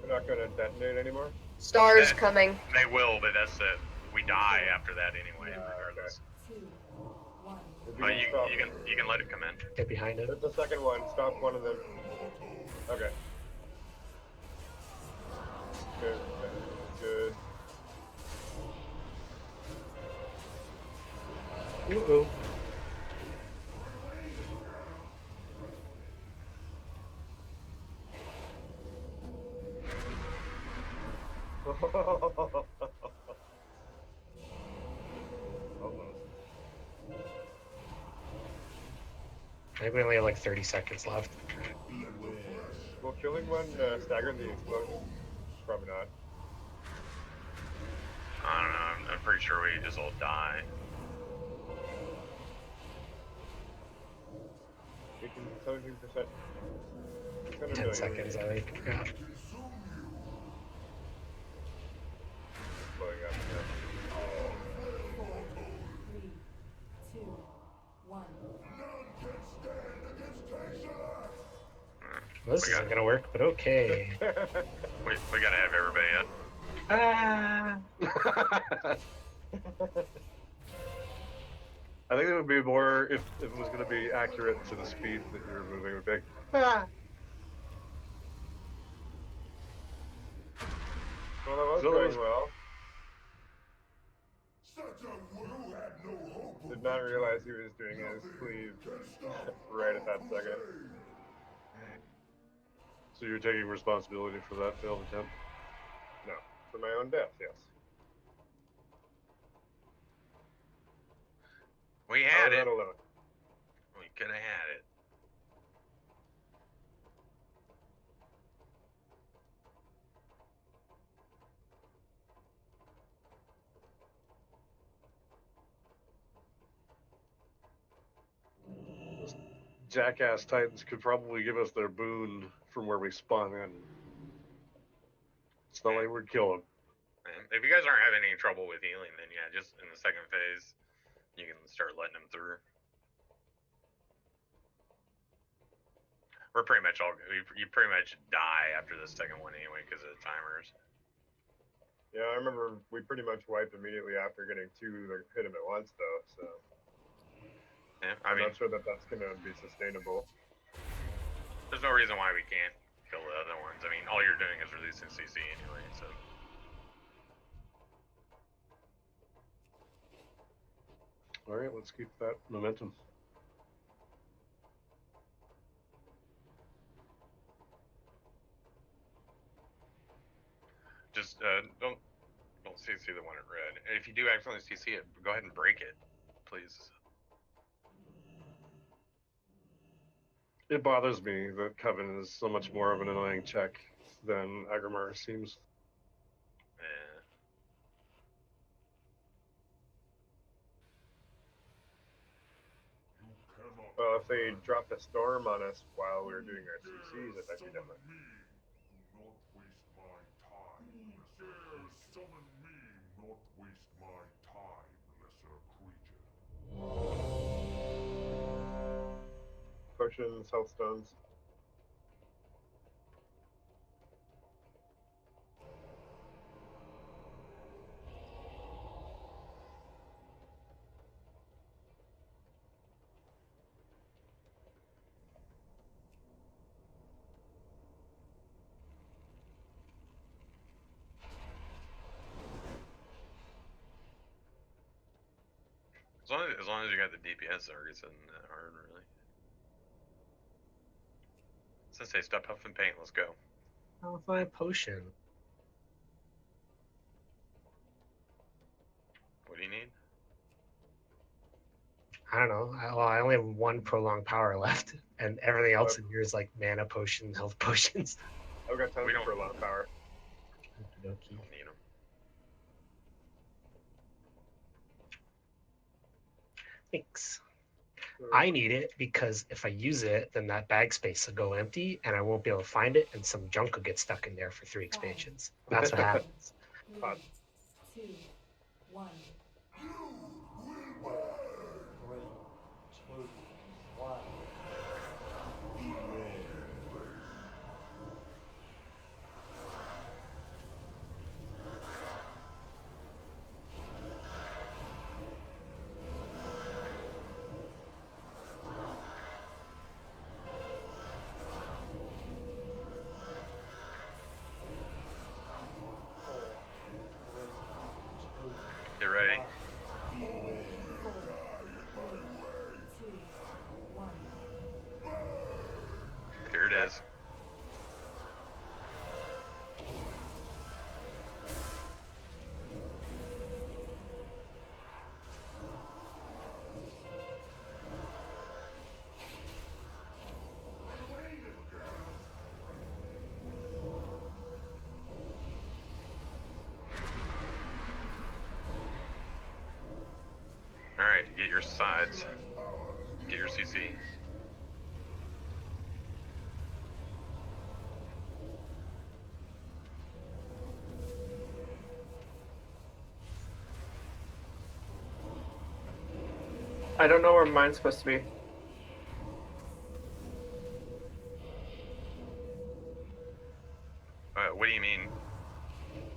We're not gonna detonate anymore. Stars Yeah. coming. They will, but that's it. We die after that anyway, regardless. 2, 1. If But can stop- you can let it come in. Get behind him. Hit the second one. Stop one of them. Okay. Good. Good. Ooh. Almost. I think we only have like 30 seconds left. Will killing one stagger the explosion? Probably not. I don't know. I'm pretty sure we just all die. 17%. 600 10 million. seconds, I think. Yeah. Blowing up. Yeah. 4, 3, 2, 1. Well, this isn't gonna work, but okay. We gotta have everybody in. Ah. I think it would be more if it was going to be accurate to the speed that you're moving. It would be like, ah. Well, that was So going was- well. Did not realize he was doing his sleeve right at that second. So you're taking responsibility for that failed attempt? No, for my own death, yes. We How had was it. that alone? We could have had it. Those jackass Titans could probably give us their boon from where we spawn in. It's not like we'd kill them. And if you guys aren't having any trouble with healing, then yeah, just in the second phase, you can start letting them through. We're pretty much all. You pretty much die after the second one anyway because of the timers. Yeah, I remember we pretty much wiped immediately after getting two that hit him at once, though. So Yeah, I'm not sure that that's gonna be sustainable. There's no reason why we can't kill the other ones. I mean, all you're doing is releasing CC anyway, so. All right, let's keep that momentum. Just don't CC the one in red. And if you do accidentally CC it, go ahead and break it, please. It bothers me that Coven is so much more of an annoying check than Agrimar seems. Yeah. Well, if they dropped a storm on us while we were doing our CCs, it might be different. Potions, health stones. As long as you got the DPS targets, isn't that hard, really? Since they stop huffing paint, let's go. I'll find potion. What do you need? I don't know. I only have one prolonged power left, and everything else in here is like mana potions, health potions. I've got tons for a lot of power. Okie Don't dokie. need them. Thanks. I need it because if I use it, then that bag space will go empty, and I won't be able to find it, and some junk will get stuck in there for 3 expansions. That's what happens. 3, 2, 1. 3, 2, 1. Get ready. 4, 3, 2, 1. Here it is. Alright, get your sides. Get your CC. I don't know where mine's supposed to be. What do you mean?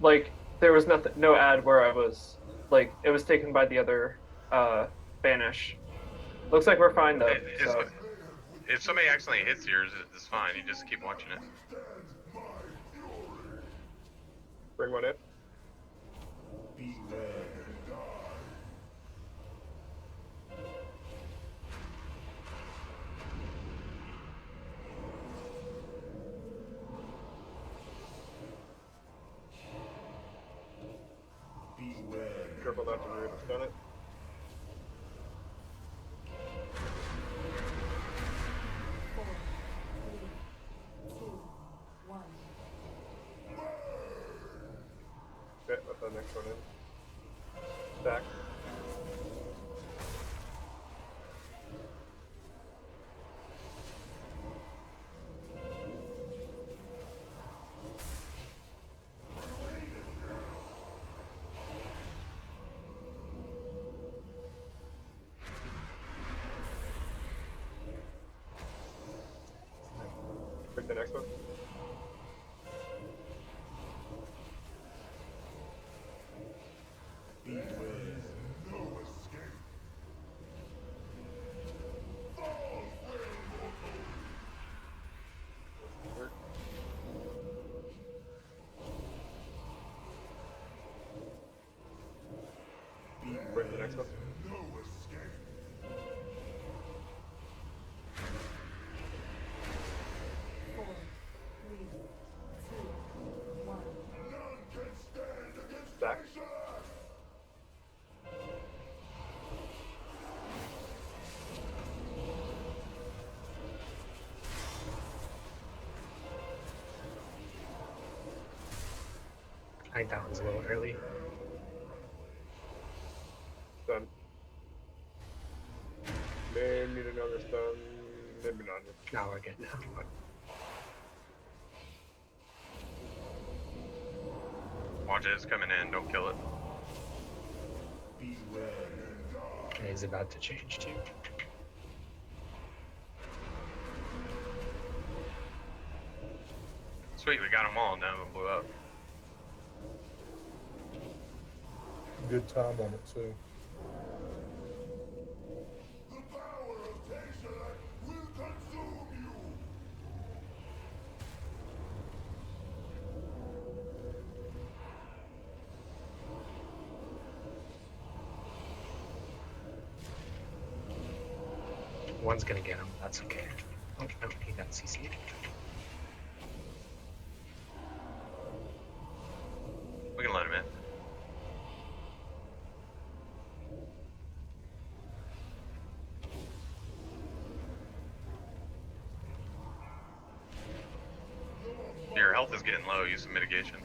Like there was nothing, no ad where I was. Like it was taken by the other banish. Looks like we're fine though. So If somebody accidentally hits yours, it's fine. You just keep watching it. Bring one in. Careful not to rear to stun it. Four, three, two, one. Okay, let that next one in. Stack. Break the next one. Break the next one. Four, three, two, one. Stack. I think that one's a little early. Stun. May need another stun. Maybe not. Now we're good now. Watch it. It's coming in. Don't kill it. And he's about to change too. Sweet. We got them all. None of them blew up. Good time on it too. The power of Teixeira will consume you. One's gonna get him. That's okay. Oh no, he got CC'd. We can let him in. Your health is getting low. Use some mitigation.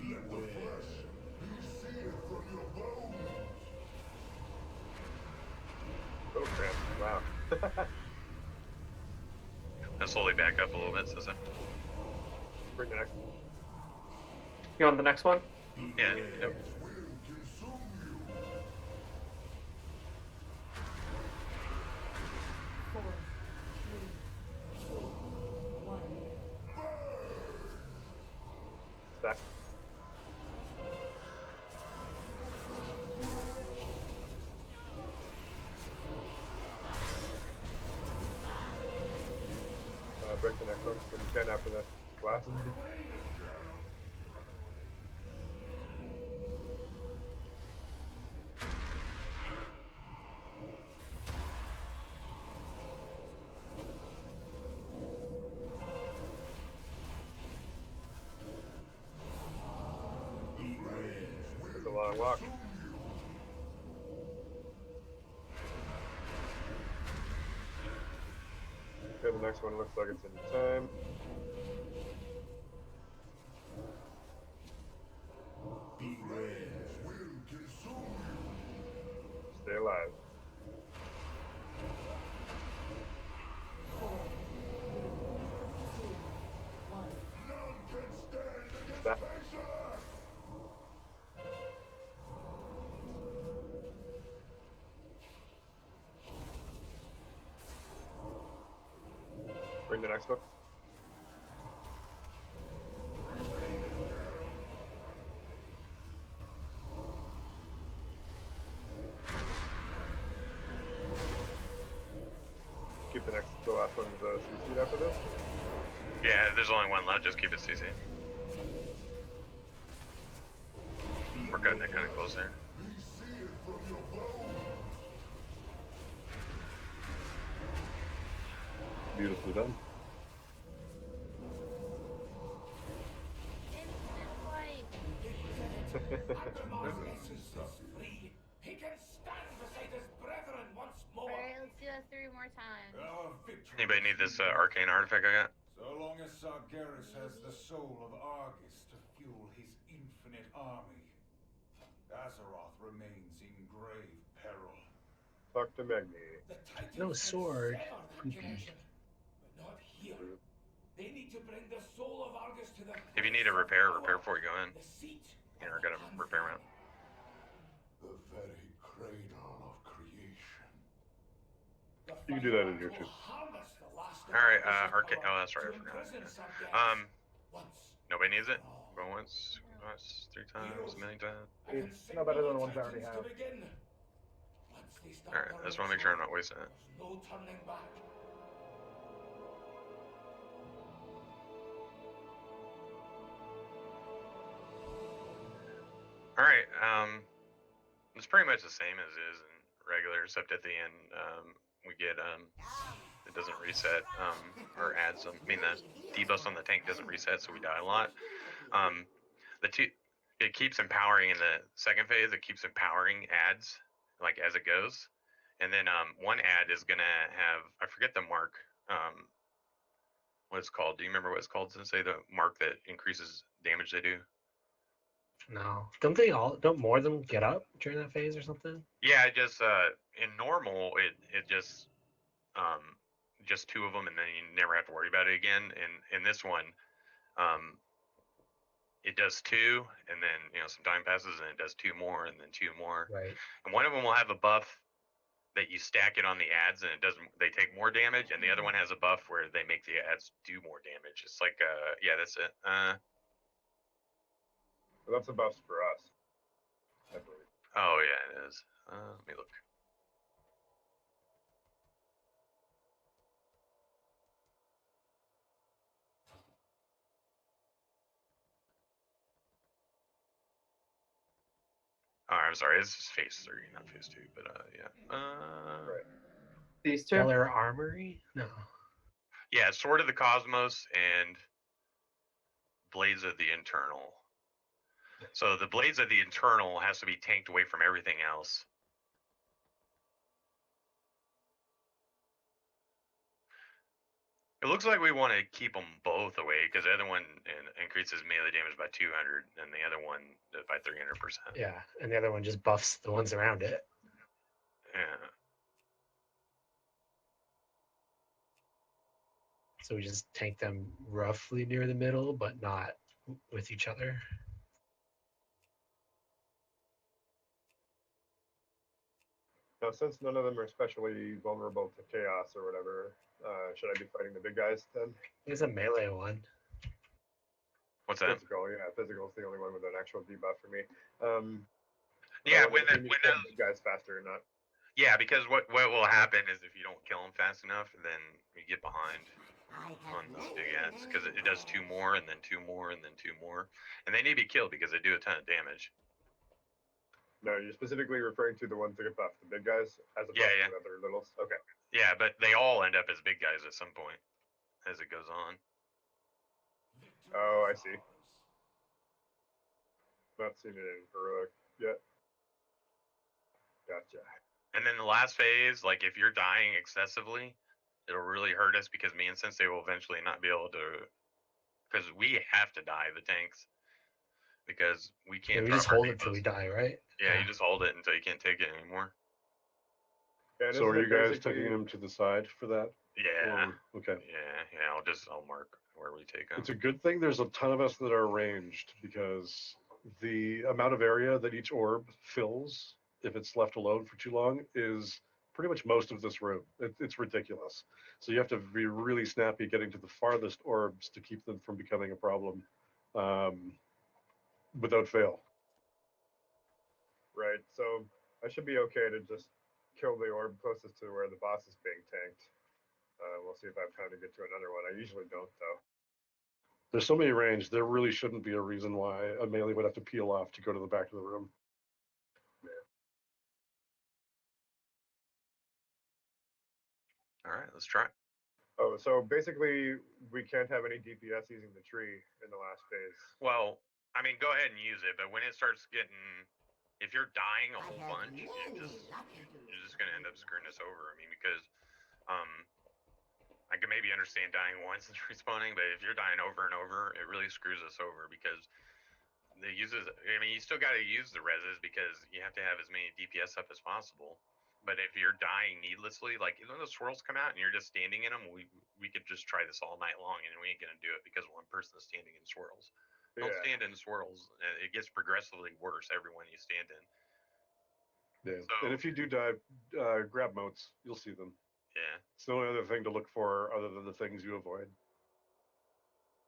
Let the flesh be seared from your bones. Oh crap. Wow. Now slowly back up a little bit, Sissa. Bring the next one. you on the next one? Yeah. Yep. Four, three, two, one. Stack. Break the next one. When you can after the blast. It's a long walk. Okay, the next one looks like it's in time. Stay alive. Four, three, two, one. Stack. bring the next book. Keep the last one as a CC after this. Yeah, there's only one left. Just keep it CC. We're cutting it kind of close there. Beautifully done. He can stand beside his brethren once more. Alright, let's do that 3 more times. Our victory. Anybody need this arcane artifact I got? So long as Sargeras has the soul of Argus to fuel his infinite army, Azeroth remains in grave peril. Talk to Magni. No sword. But not here. They need to bring the soul of Argus to the If you need a repair before you go in. Here, I got a repair round. The very cradle of creation. You can do that in here too. Alright, arcane. Oh, that's right. I forgot. Nobody needs it? Go once, twice, 3 times, a million times. It's no better than the ones I already have. Alright, I just want to make sure I'm not wasting it. No turning back. Alright, it's pretty much the same as is in regular, except at the end, we get, it doesn't reset, or adds, I mean, the debuff on the tank doesn't reset, so we die a lot. It keeps empowering in the second phase, it keeps empowering adds, like, as it goes. And then, one ad is gonna have, I forget the mark, what it's called. Do you remember what it's called, Sensei? The mark that increases damage they do? No. Don't more of them get up during that phase or something? Yeah, it just in normal it just 2 of them, and then you never have to worry about it again. In this one, it does 2, and then some time passes, and it does 2 more, and then 2 more. Right. And one of them will have a buff that you stack it on the ads, and they take more damage, and the other one has a buff where they make the ads do more damage. It's like yeah, that's it. Well, that's the buffs for us, I believe. Oh yeah, it is. Let me look. Oh, I'm sorry. This is phase 3, not phase 2. But yeah. Right. These two? Stellar Armory? No. Yeah, Sword of the Cosmos and Blades of the Internal. So the Blades of the Internal has to be tanked away from everything else. It looks like we want to keep them both away because the other one increases melee damage by 200, and the other one by 300%. Yeah, and the other one just buffs the ones around it. Yeah. So we just tank them roughly near the middle, but not with each other. Now, since none of them are especially vulnerable to chaos or whatever, should I be fighting the big guys then? There's a melee one. What's that? Physical, yeah. Physical is the only one with an actual debuff for me. Yeah, when those big guys faster, not. Yeah, because what will happen is if you don't kill them fast enough, then you get behind on those big ads because it does 2 more and then 2 more and then 2 more, and they need to be killed because they do a ton of damage. No, you're specifically referring to the ones that get buffed, the big guys, as opposed Yeah. to the other littles. Okay. Yeah, but they all end up as big guys at some point as it goes on. Oh, I see. Not seen it in heroic yet. Gotcha. And then the last phase, like if you're dying excessively, it'll really hurt us because me and Sensei will eventually not be able to, because we have to die, the tanks, because we can't. Yeah, we just hold it till we die, right? Yeah, you just hold it until you can't take it anymore. Yeah, So are you guys taking them to the side for that? Yeah. Or, okay. Yeah. I'll mark where we take them. It's a good thing there's a ton of us that are ranged because the amount of area that each orb fills, if it's left alone for too long, is pretty much most of this room. It's ridiculous. So you have to be really snappy getting to the farthest orbs to keep them from becoming a problem, without fail. Right. So I should be okay to just kill the orb closest to where the boss is being tanked. We'll see if I have time to get to another one. I usually don't, though. There's so many range. There really shouldn't be a reason why a melee would have to peel off to go to the back of the room. All right, let's try. Oh, so basically we can't have any DPS using the tree in the last phase. Well, I mean, go ahead and use it, but when it starts getting, if you're dying a I whole have bunch, many lucky you're just gonna end up screwing us over. I mean, because I can maybe understand dying once and respawning, but if you're dying over and over, it really screws us over because the uses. I mean, you still got to use the reses because you have to have as many DPS up as possible. But if you're dying needlessly, like when those swirls come out and you're just standing in them, we could just try this all night long and we ain't gonna do it because one person is standing in swirls. Don't stand in swirls. It gets progressively worse every one you stand in. Yeah. So, And if you do die, grab motes. You'll see them. yeah. It's the only other thing to look for other than the things you avoid.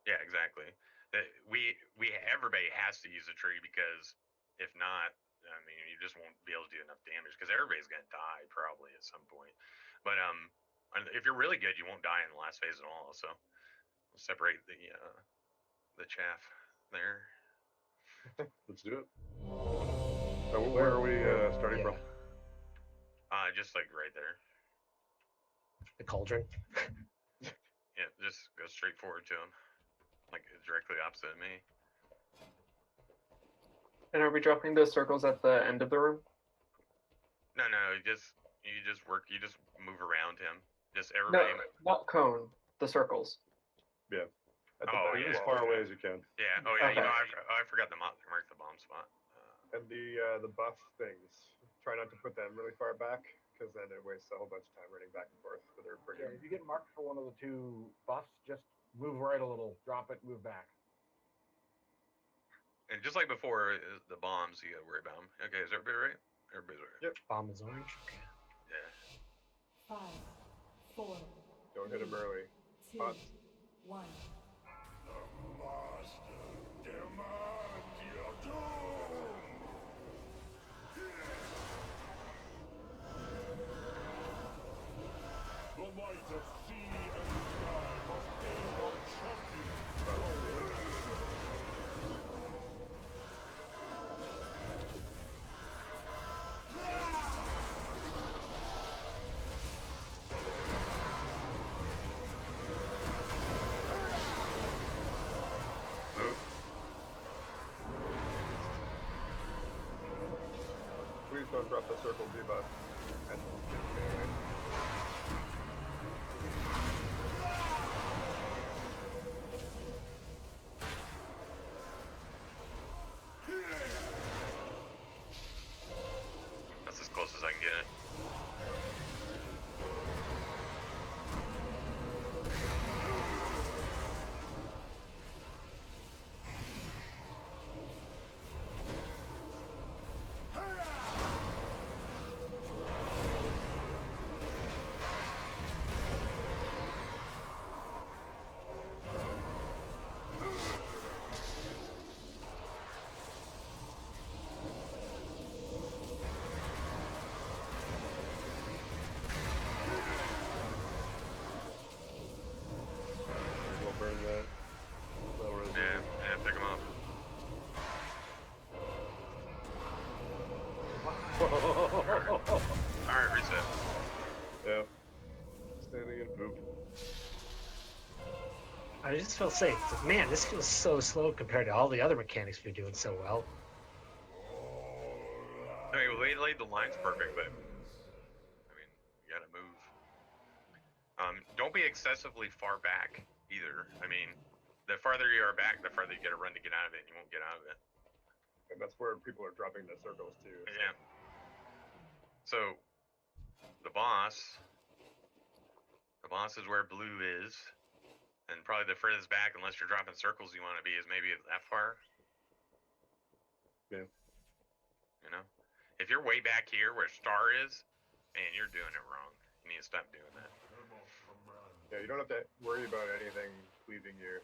Yeah, exactly. Everybody has to use a tree because if not, I mean, you just won't be able to do enough damage because everybody's gonna die probably at some point. But if you're really good, you won't die in the last phase at all. So we'll separate the chaff there. Let's do it. Where are we starting from? Just like right there. The cauldron. Yeah, just go straight forward to him, like directly opposite of me. And are we dropping those circles at the end of the room? No, you just move around him. Just No, everybody. not cone. The circles. Yeah. Oh, yeah. As far away as you can. Yeah. Oh, yeah. Okay. I forgot to mark the bomb spot. And the buff things, try not to put them really far back because then it wastes a whole bunch of time running back and forth for their Yeah, if you get marked for one of the two buffs, just move right a little, drop it, move back. And just like before, the bombs, you gotta worry about them. Okay, is everybody right? Everybody's right. Yep. Bomb is orange. Okay. Yeah. 5, 4. Don't hit them early. 2, Pots. 1. The master demands your doom! The might of sea and sky must aid our champion. Please don't drop the circle debuff. And That's as close as I can get it. We'll burn that. Yeah, pick them up. Alright, reset. Yeah. Standing in poop. I just feel safe. Like, man, this feels so slow compared to all the other mechanics we're doing so well. I mean, we laid the lines perfect, but I mean, you gotta move. Don't be excessively far back either. I mean, the farther you are back, the farther you gotta run to get out of it, and you won't get out of it. and that's where people are dropping the circles too. Yeah. So, the boss is where blue is, and probably the furthest back, unless you're dropping circles you want to be, is maybe that far. Yeah. You know, if you're way back here where star is, Man, you're doing it wrong. You need to stop doing that. Yeah, you don't have to worry about anything cleaving you,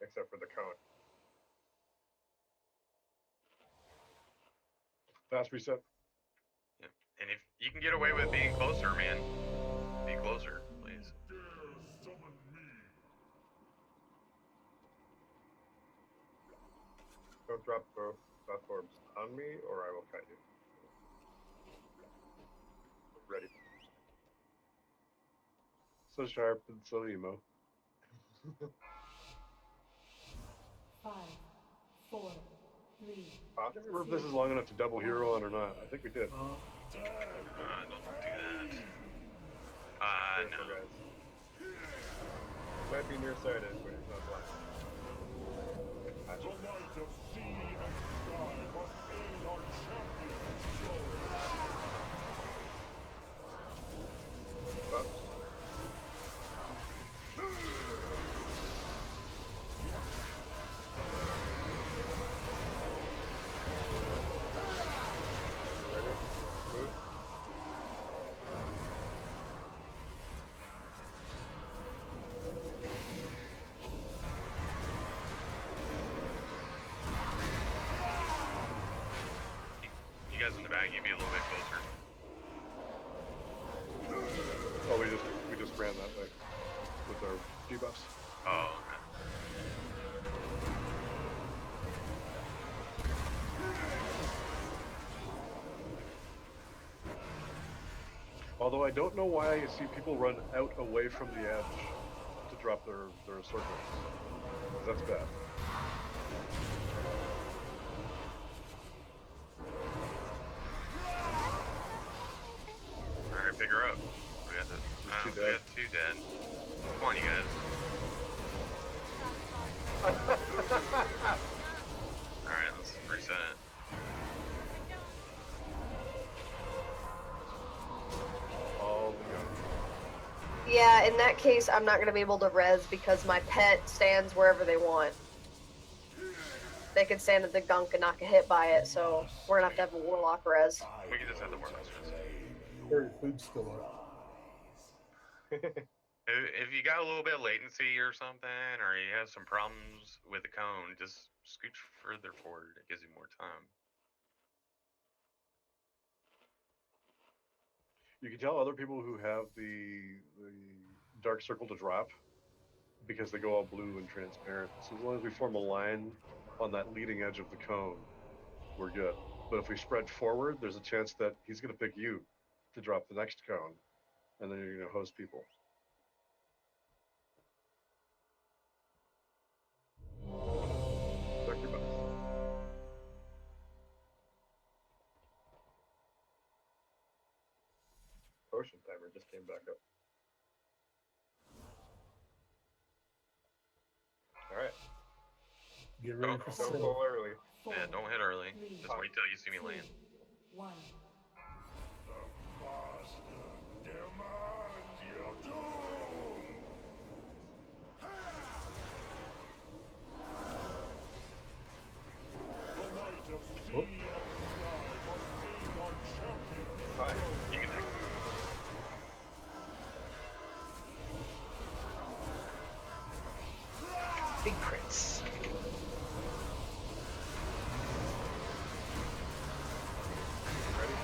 except for the cone. Fast reset. Yeah. And if you can get away with being closer, man, be closer, please. Don't drop both buff orbs on me, or I will cut you. Ready. So sharp and so emo. 5, 4, 3. Pop. I can't remember if this is long enough to double hero on or not. I think we did. Don't do that. Careful, No. guys. Might be nearsighted, but he's not blind. Gotcha. Buffs. Ready? Move. You guys in the back, you be a little bit closer. Oh, we just ran that way with our debuffs. Oh, okay. Although I don't know why you see people run out away from the edge to drop their circles. That's bad. Alright, pick her up. We got She's we dead. got 2 dead. Come on, you guys. Alright, let's reset it. All the Yeah, in that case, I'm not gonna be able to res because my pet stands wherever they want. They can stand at the gunk and not get hit by it, so we're gonna have a warlock res. We can just have the warlocks. Fairy food's still up. If you got a little bit of latency or something, or you have some problems with the cone, just scooch further forward. It gives you more time. You can tell other people who have the dark circle to drop because they go all blue and transparent. So as long as we form a line on that leading edge of the cone, we're good. But if we spread forward, there's a chance that he's going to pick you to drop the next cone, and then you're going to host people. Check your buttons. Potion timer just came back up. Alright. Get ready for Don't setting. pull early. Yeah, don't hit early. 3, Just wait till you see me 2, land. 1. Oh. Fine. You can Big Prince. Ready?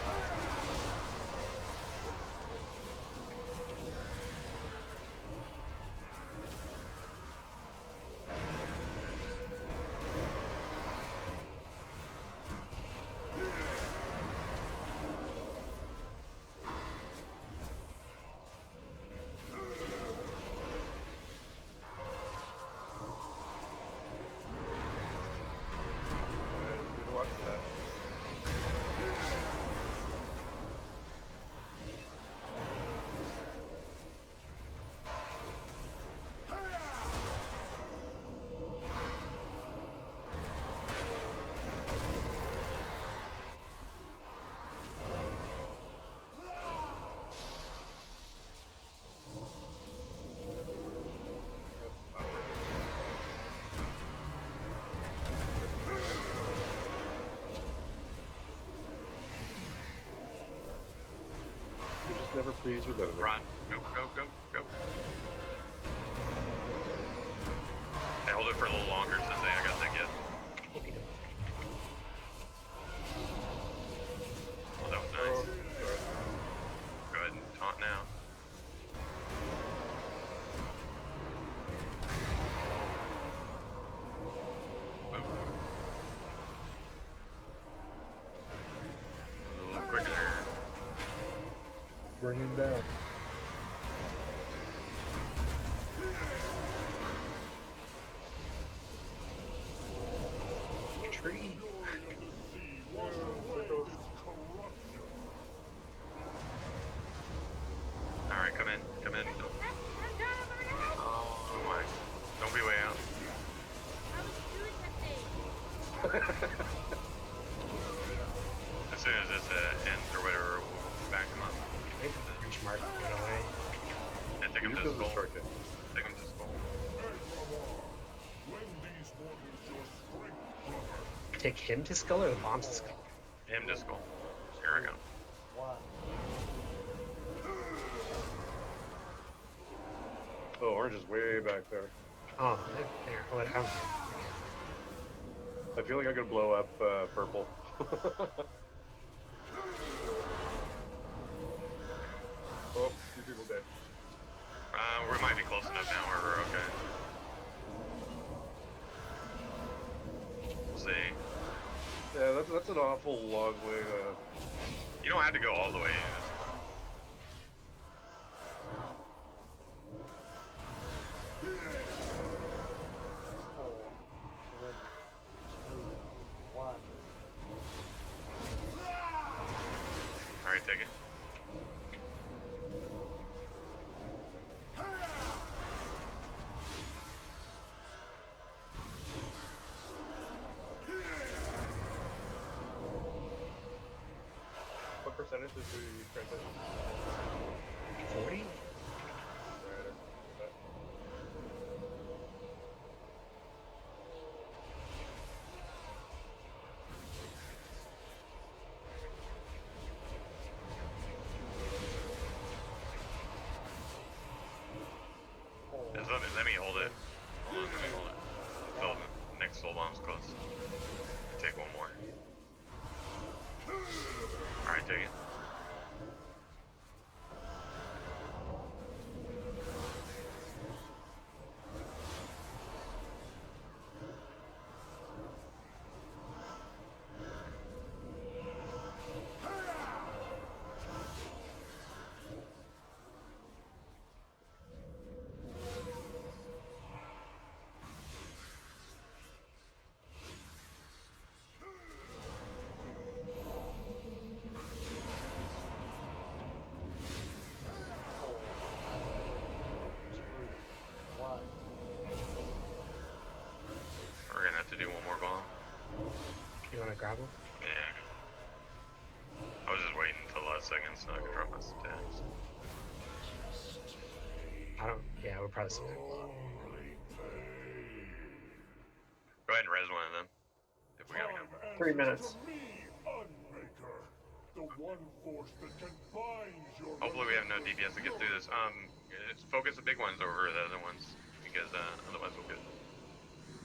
Never please with anything. Run. Go, go, go, go. I hold it for a little longer since I got that gift. Oh, that was nice. Go ahead and taunt now. Boom. A little quicker. Bring him down. Tree. Alright, come in. Come in. Oh my. Don't be way out. As soon as this ends or whatever, we'll back him up. Benchmark get away. And take him Use to the skull. shortcut. Take him to skull. Take him to skull or the bombs to skull? Him to skull. Here we go. One. Oh, orange is way back there. Oh, there. What? I feel like I could blow up purple. Oh, 2 people dead. We might be close enough now where we're okay. We'll see. Yeah, that's an awful long way to... You don't have to go all the way in. One. Alright, take it. What percentage is the transition? 40? Just let me hold it. Hold on, let me hold it. Until the next soul bomb's close. Take one more. Alright, take it. One. We're gonna have to do one more bomb. You want to grab him? Yeah. I was just waiting until the last second so I could drop my stacks. I don't. Yeah, we're probably still. Go ahead and res one of them. If we got him. 3 minutes. Hopefully we have no DPS to get through this. Just focus the big ones over the other ones because otherwise we'll get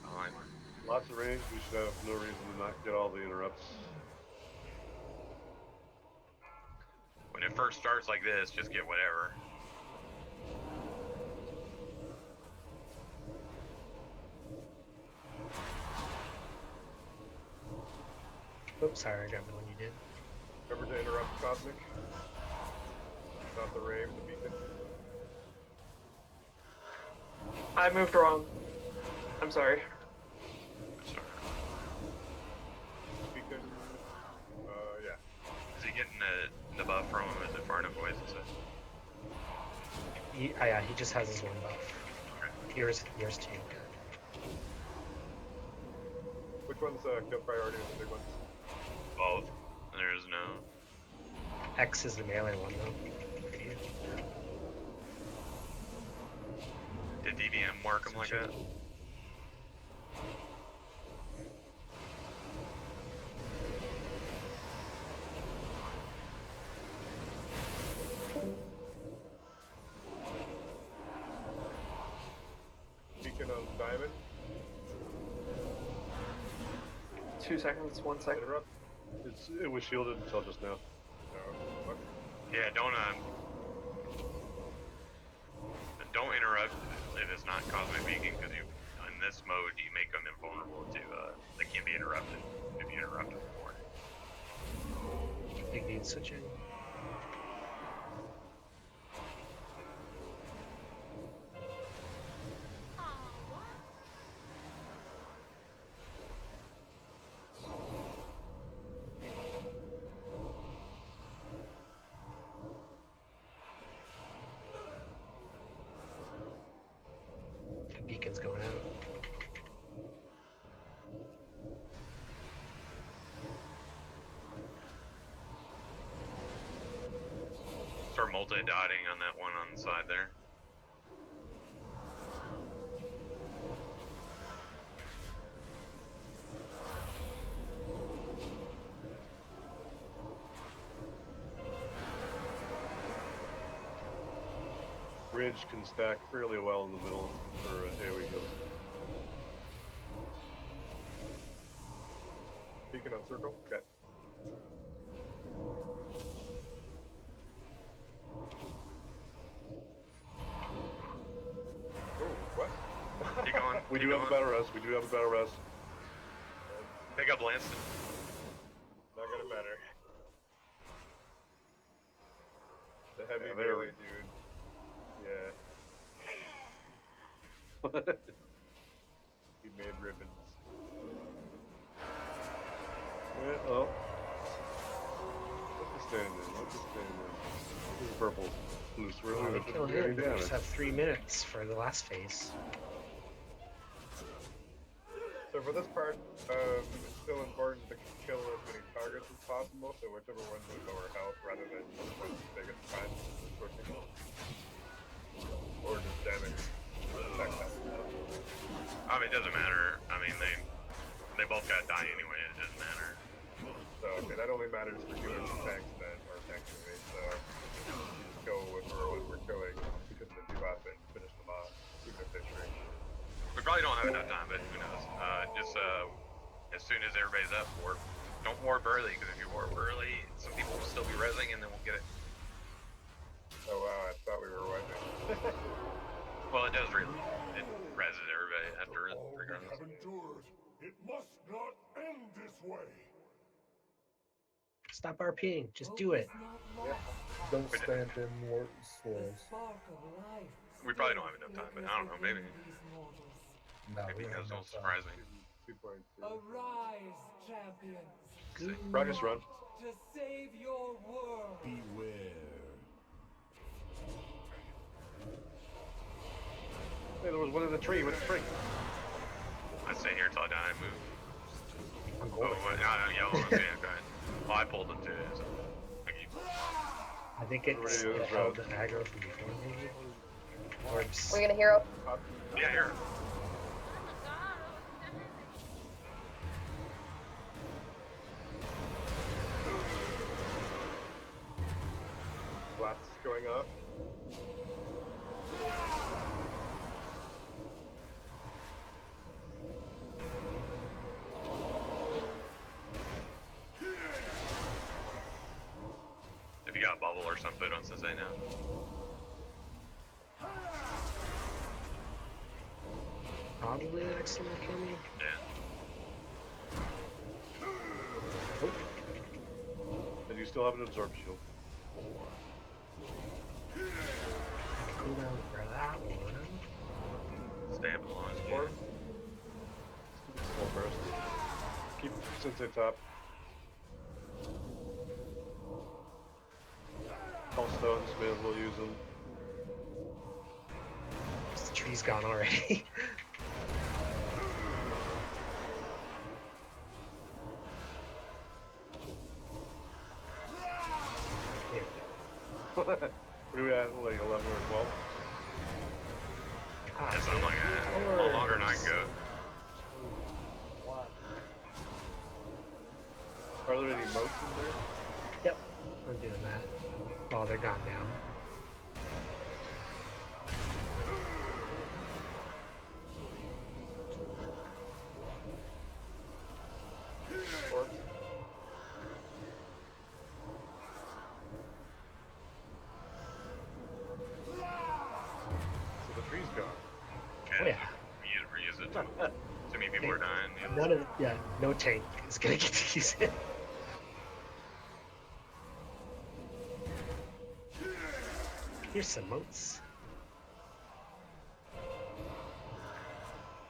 behind. Lots of range, we should have no reason to not get all the interrupts. When it first starts like this, just get whatever. Oops, sorry, I grabbed the one you did. Remember to interrupt Cosmic? Not the rave, the beacon. I moved wrong. I'm sorry. Beacon. Yeah. Is he getting the buff from him? Is it far enough away to say? Yeah, he just has his one buff. Okay. Yours too. Which one's kill priority is the big ones? Both. There's no. X is the melee one though. Did DBM mark him like that? 2 seconds, 1 second. Interrupt? It was shielded until just now. No. What? Yeah, don't interrupt if it's not cosmic beacon, because you in this mode you make them invulnerable to they can't be interrupted if you interrupt them before. Big need switching. The beacon's going out. Start multi-dotting on that one on the side there. Ridge can stack fairly well in the middle for AoE heals. Beacon on circle? Okay. Oh, what? Keep going. We keep do have a going. battle res. We do have a battle res. Pick up Lanston. Not gonna matter. The heavy Yeah, there we- melee dude. Yeah. He made ribbons. Oh. Let the stand in. Let the stand in. This is purple. Loose. We're Oh, they losing killed very him. We damage. just have 3 minutes for the last phase. So for this part, it's still important to kill as many targets as possible, so whichever ones with lower health rather than the ones with biggest time pushing. Or just damage. Attack that. I mean, it doesn't matter. I mean, they both got die anyway. It doesn't matter. So okay, that only matters for healers and tanks then, or tanks anyway, so you just go with whoever we're killing because of the debuff and finish them off, even if they shrink. We probably don't have enough time, but who knows? Just as soon as everybody's up, warp. Don't warp early, because if you warp early, some people will still be rezzing and then we'll get it. Oh wow, I thought we were wiping. Well, it does really. It rezzes everybody after All we regardless. have endured, it must not end this way. Stop RPing. Just do it. Don't stand in more swirls. We probably don't have enough time, but I don't know, maybe. No, Maybe we you don't guys have don't time. surprise me. 2.2. Arise, champions, Progress run. to save your world. Beware. Hey, there was one in the tree with the tree. I stay here till I die and move. I'm Oh, holding. yeah, well, yeah, go ahead. Well, I pulled them too, so I keep pulling them. I think it's Everybody goes held the round. aggro from before, maybe. Orbs. We're gonna hero. Yeah, here. Blasts going off. If you got a bubble or something on Sensei now. Probably the next one will kill me. Yeah. And you still have an absorb shield. Cooldown for that one. Stamp as long as you Or can. full burst. Keep Sensei top. All stones, may as well use them. The tree's gone already. There we go. What are we at? Like 11 or 12? Ah, Yeah, something like that. A little longer than I can go. Are there any motes in there? Yep, I'm doing that. Oh, they're gone now. none of no tank is gonna get to use it. Here's some moats.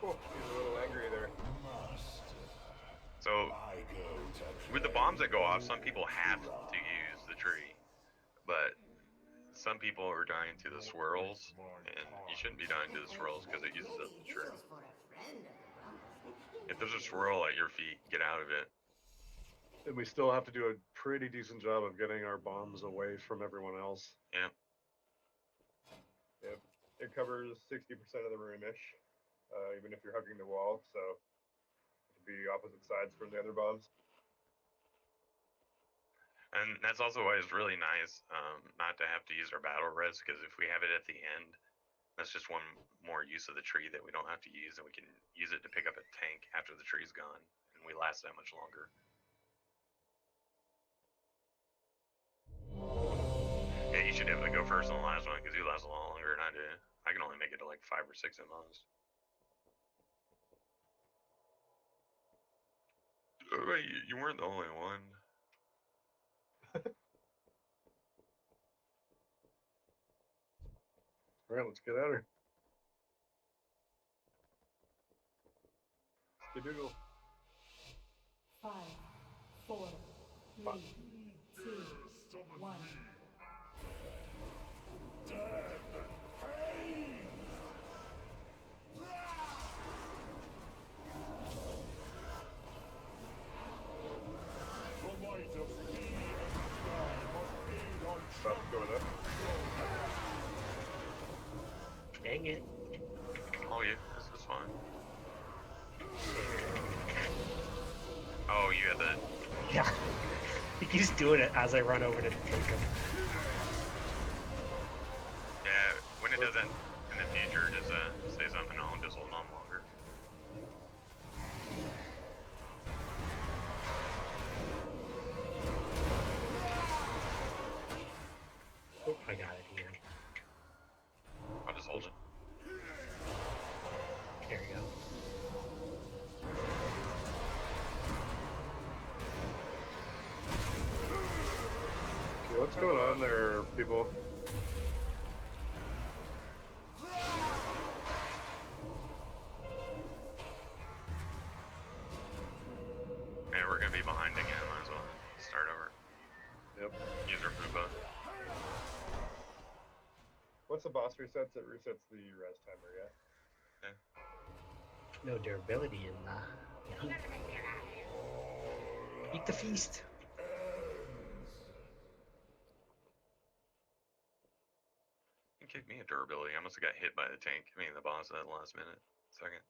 Oh, he's a little angry there. So, with the bombs that go off, some people have to use the tree, but some people are dying to the swirls, and you shouldn't be dying to the swirls because it uses up the tree. If there's a swirl at your feet, get out of it. And we still have to do a pretty decent job of getting our bombs away from everyone else. Yeah. Yep. It covers 60% of the room-ish, even if you're hugging the wall, so it could be opposite sides from the other bombs. And that's also why it's really nice not to have to use our battle res, because if we have it at the end, that's just one more use of the tree that we don't have to use, and we can use it to pick up a tank after the tree's gone, and we last that much longer. Yeah, you should definitely go first on the last one, because you last a lot longer than I do. I can only make it to like 5 or 6 at most. Oh, wait, you weren't the only one. All right, let's get at her. Skidoodle. 5, 4, 3, 2, 1. About to go with that. Dang it. Oh yeah, this is fine. Oh, you had the... Yeah. He keeps doing it as I run over to take him. Yeah, when it does that in the future, just say something and I'll just hold on longer. Oh, I got it here. I'll just hold it. There we go. Okay, what's going on there, people? Man, we're gonna be behind again, might as well start over. Yep. Use our Poopa. Once the boss resets, it resets the res timer, yeah? No durability in the... Eat the feast. You gave me a durability. I must have got hit by the tank. I mean, the boss at the last second.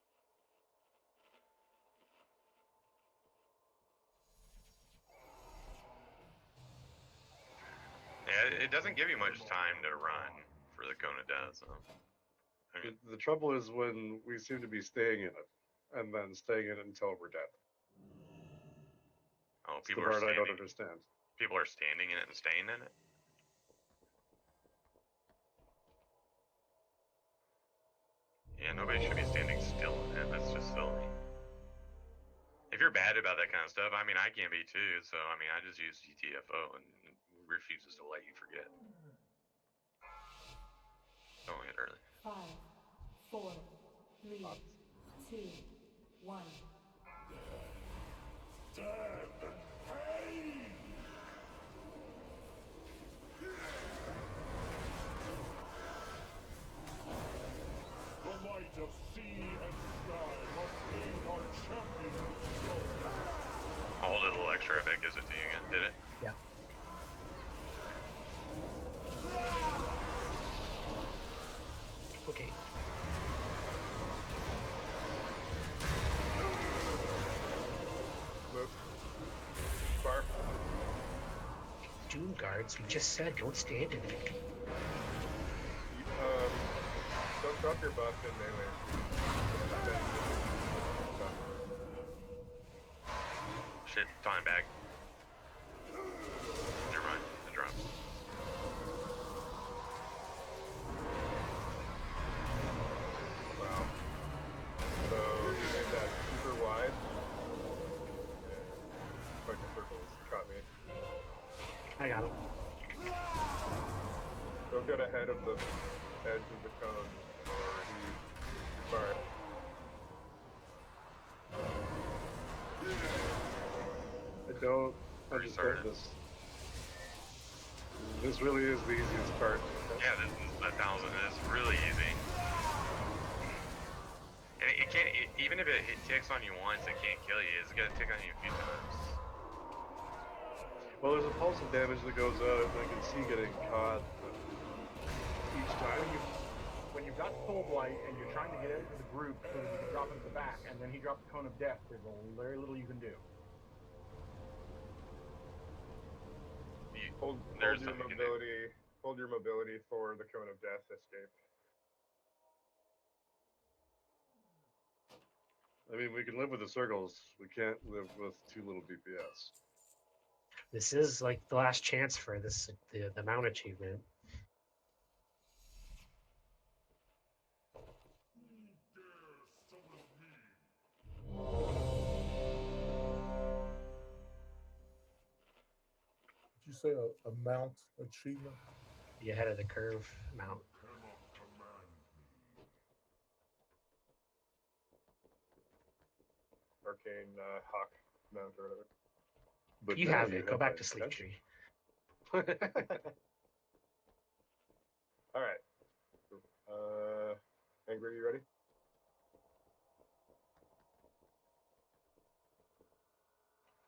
Yeah, it doesn't give you much time to run for the Cone of Death, so. I mean, The trouble is when we seem to be staying in it, and then staying in it until we're dead. oh, It's the people are part I don't standing. understand. People are standing in it and staying in it. Yeah, nobody should be standing still in it. That's just silly. If you're bad about that kind of stuff, I mean, I can be too. So, I mean, I just use GTFO and it refuses to let you forget. Don't hit early. 5, 4, 3, 2, 1. The light of sea and sky must aid our champions. I'll hold it a little extra if it gives it to you again. Did it? Yeah. Okay. Move. Far. Doom guards, we just said don't stand in it. Don't drop your buff in melee. Shit, time back. Never mind, it dropped. Wow. So you made that super wide. I got him. Don't get ahead of the edge of the cone, or he far. I don't understand this. This really is the easiest part. Yeah, this is 1,000. It's really easy. And it can't, even if it ticks on you once, it can't kill you. It's gonna tick on you a few times. Well, there's a pulse of damage that goes out, and I can see getting caught each time. When you've got Soul Blight and you're trying to get into the group so that you can drop into the back, and then he drops the Cone of Death, there's very little you can do. Hold your mobility. Hold your mobility for the Cone of Death escape. I mean, we can live with the circles. We can't live with too little DPS. This is like the last chance for this the mount achievement. Did you say a mount achievement? The ahead of the curve mount. Arcane Hawk mount or whatever. But You now have it. Go back to Sleep attention. Tree. All right. Angry, you ready?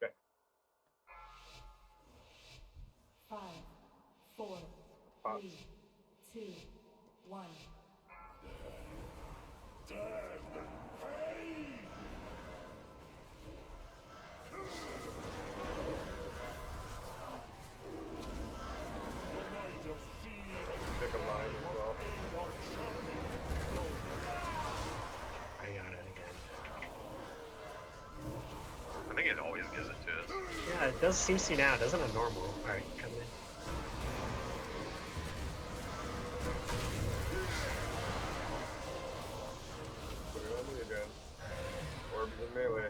Okay. 5, 4, Pops. 3, 2, 1. Pick a line as well. I got it again. I think it always gives it to us. Yeah, it does CC now, doesn't it? Normal. All right, come in. Put it on me again. Orbs in melee.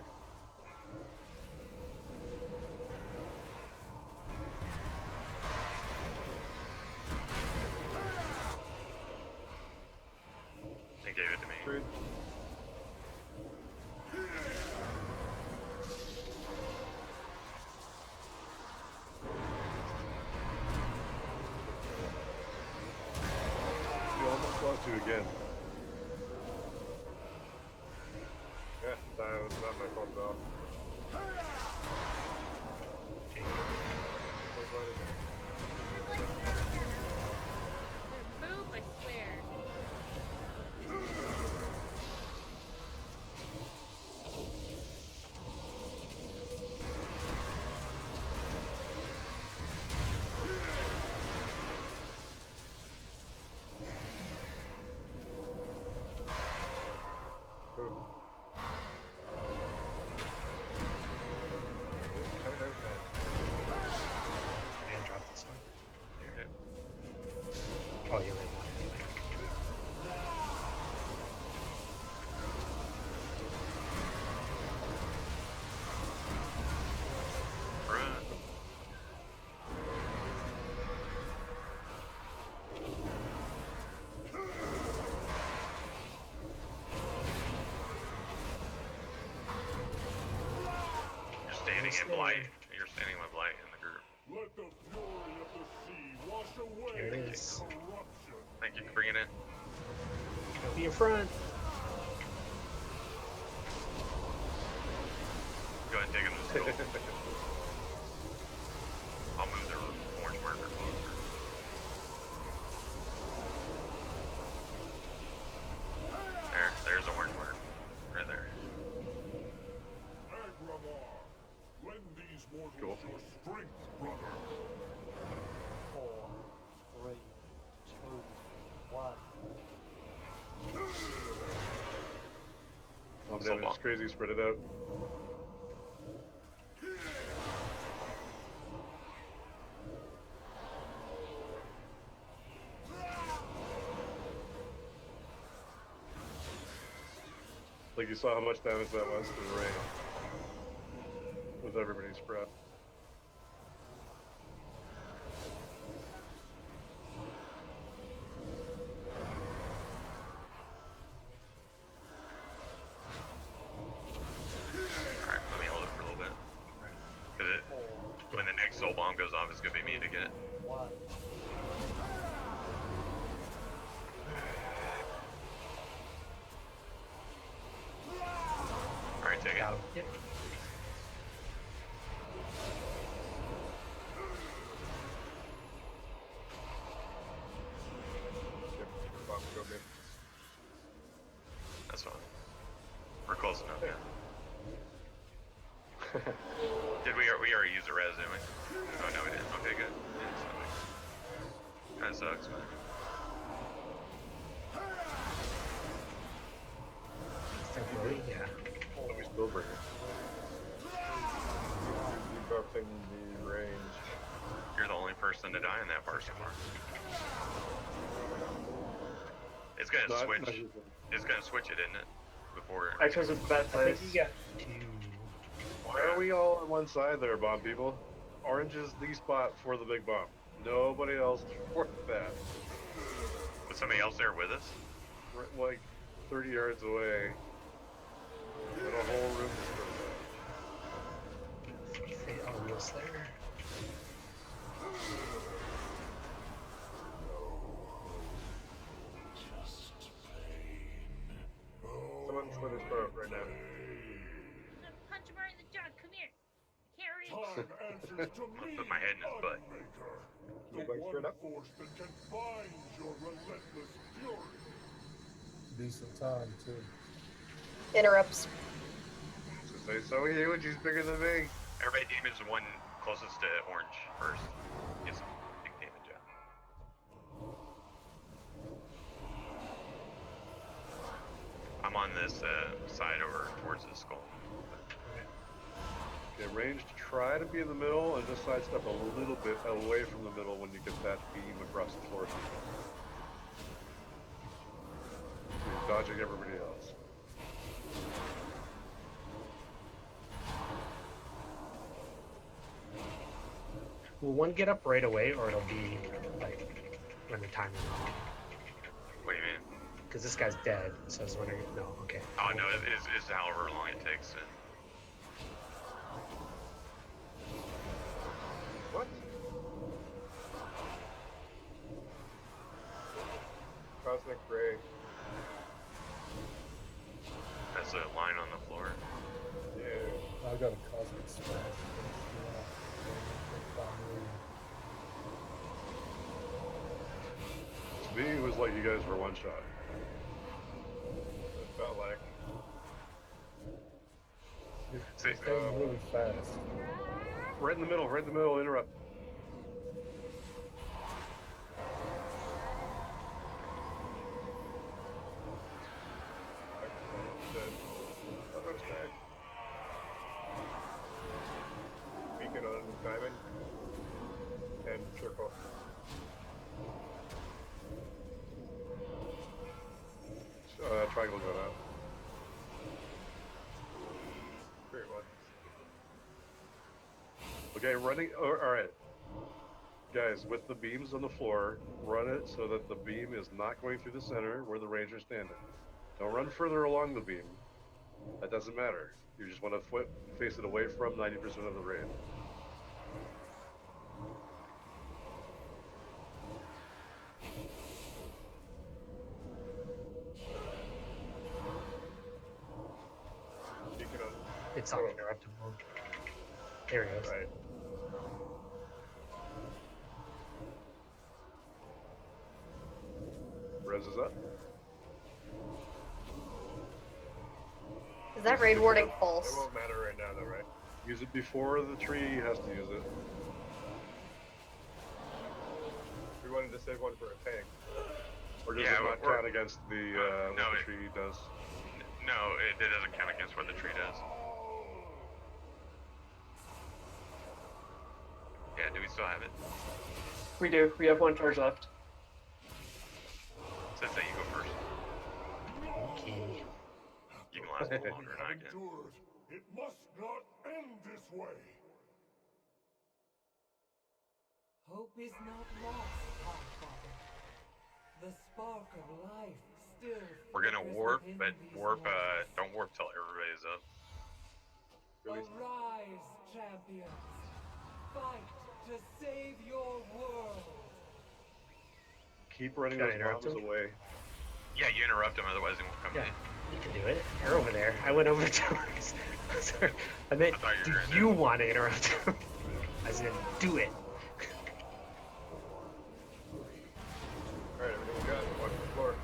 It gave it to me. True. You almost lost you again. Yeah, that was not my fault at all. Boop, I swear. And drop this one. Oh, you're right. Run. You're standing in blight. You're standing with blight in the group. Let the fury of the sea wash away Here it is. corruption. Thank you for bringing it in. Go be in front. Go ahead and take him to the skull. I'll move the orange marker closer. There's the orange marker. Right there. Agramar, lend these mortals Cool. your strength, brother. 4, 3, 2, 1. Oh, So damn, it's long. crazy. Spread it out. Like you saw how much damage that was to the rain with everybody spread. soul bomb goes off, it's gonna be me to get it. One. Alright, take it. Got him. Yep. Bomb, go mid. That's fine. We're close enough, yeah. Did we already use the res, didn't we? Oh, no, we didn't. Okay, good. Kinda sucks, man. February, yeah. Let me Spillbreaker. Keep upping the range. You're the only person to die in that part so far. It's gonna No, switch. It's gonna switch it, isn't it? Before. Because it's bad I think place. you got two. Why are we all on one side there, bomb people? Orange is the spot for the big bomb. Nobody else for that. Was somebody else there with us? Right, like 30 yards away. And a whole room is filled Oh, Wheel Slayer. Someone's slit his throat right now. I'm gonna punch him right in the jaw. Come here. Can't reach. Time answers to me, Put my head in his butt. Unmaker. Go The back one straight up. force that can bind your relentless fury. Decent time too. Interrupts. To say so huge, he's bigger than me. Everybody damage the one closest to orange first. Get some big damage out. I'm on this side over towards the skull. Okay, range to try to be in the middle and just sidestep a little bit away from the middle when you get that beam across the floor. You're dodging everybody else. Will one get up right away, or it'll be like when the time is on? What do you mean? Because this guy's dead, so I was wondering. No, okay. Oh no, it's however long it takes. What? Cosmic Ray. That's a line on the floor. Yeah. I got a cosmic smash. To me, it was like you guys were one shot. It felt like. See, It's going really fast. Right in the middle, interrupt. Beacon on diamond and circle. Triangle going out. Great one. Okay, running. All right, guys, with the beams on the floor, run it so that the beam is not going through the center where the ranger's standing. Don't run further along the beam. That doesn't matter. You just want to face it away from 90% of the range. Beacon on. It's uninterruptible. There he goes. Right. Res is up. Is that raid warding It false? won't matter right now, though, right? Use it before the tree has to use it. We wanted to save one for a tank. Or does Yeah, it not we're- count against the no, what the it- tree does? No, it doesn't count against what the tree does. Yeah, do we still have it? We do. We have one charge left. Says that you go first. Okay. You can last a little We longer than I have can. endured. It must not end this way. Hope is not lost, Pathfinder. The spark of life still. We're gonna flickers warp, within but these warp. walls. Don't warp till everybody's up. Really? Arise, champions! Fight to save your world. Keep running Should I those interrupt bombs him? away. Yeah, you interrupt him, otherwise he won't come Yeah. in. You can do it. You're over there. I went over to Sorry. I meant, I thought you do were gonna you want to interrupt him? As in, do it. Alright, everything we got. Watch the floor.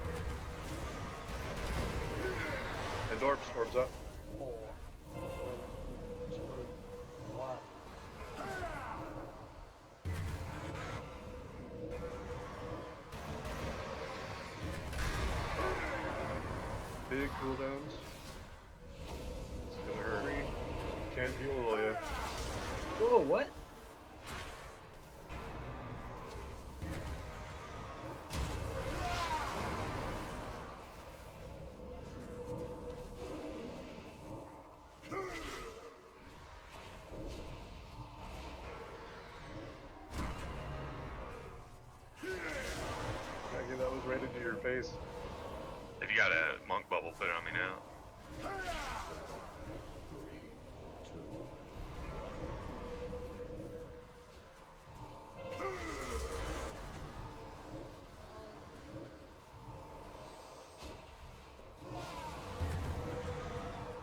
And orbs up. 4, 3, 2, 1. Big cooldowns. It's gonna hurt. Can't heal you. Oh, what? Maggie, that was right into your face. If you got a monk bubble, put it on me now.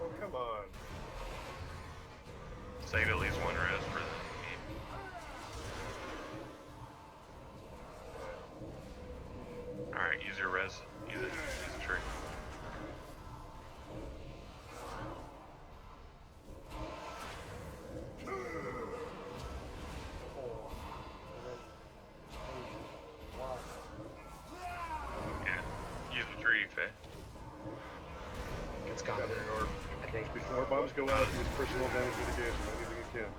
Oh, come on. Save at least one res for the game. Alright, use your res. Use it. Use the tree. Yeah. Use the tree, Faye. It's gone. Got an orb. I think. Before bombs go out, use personal damage mitigation. Anything you can.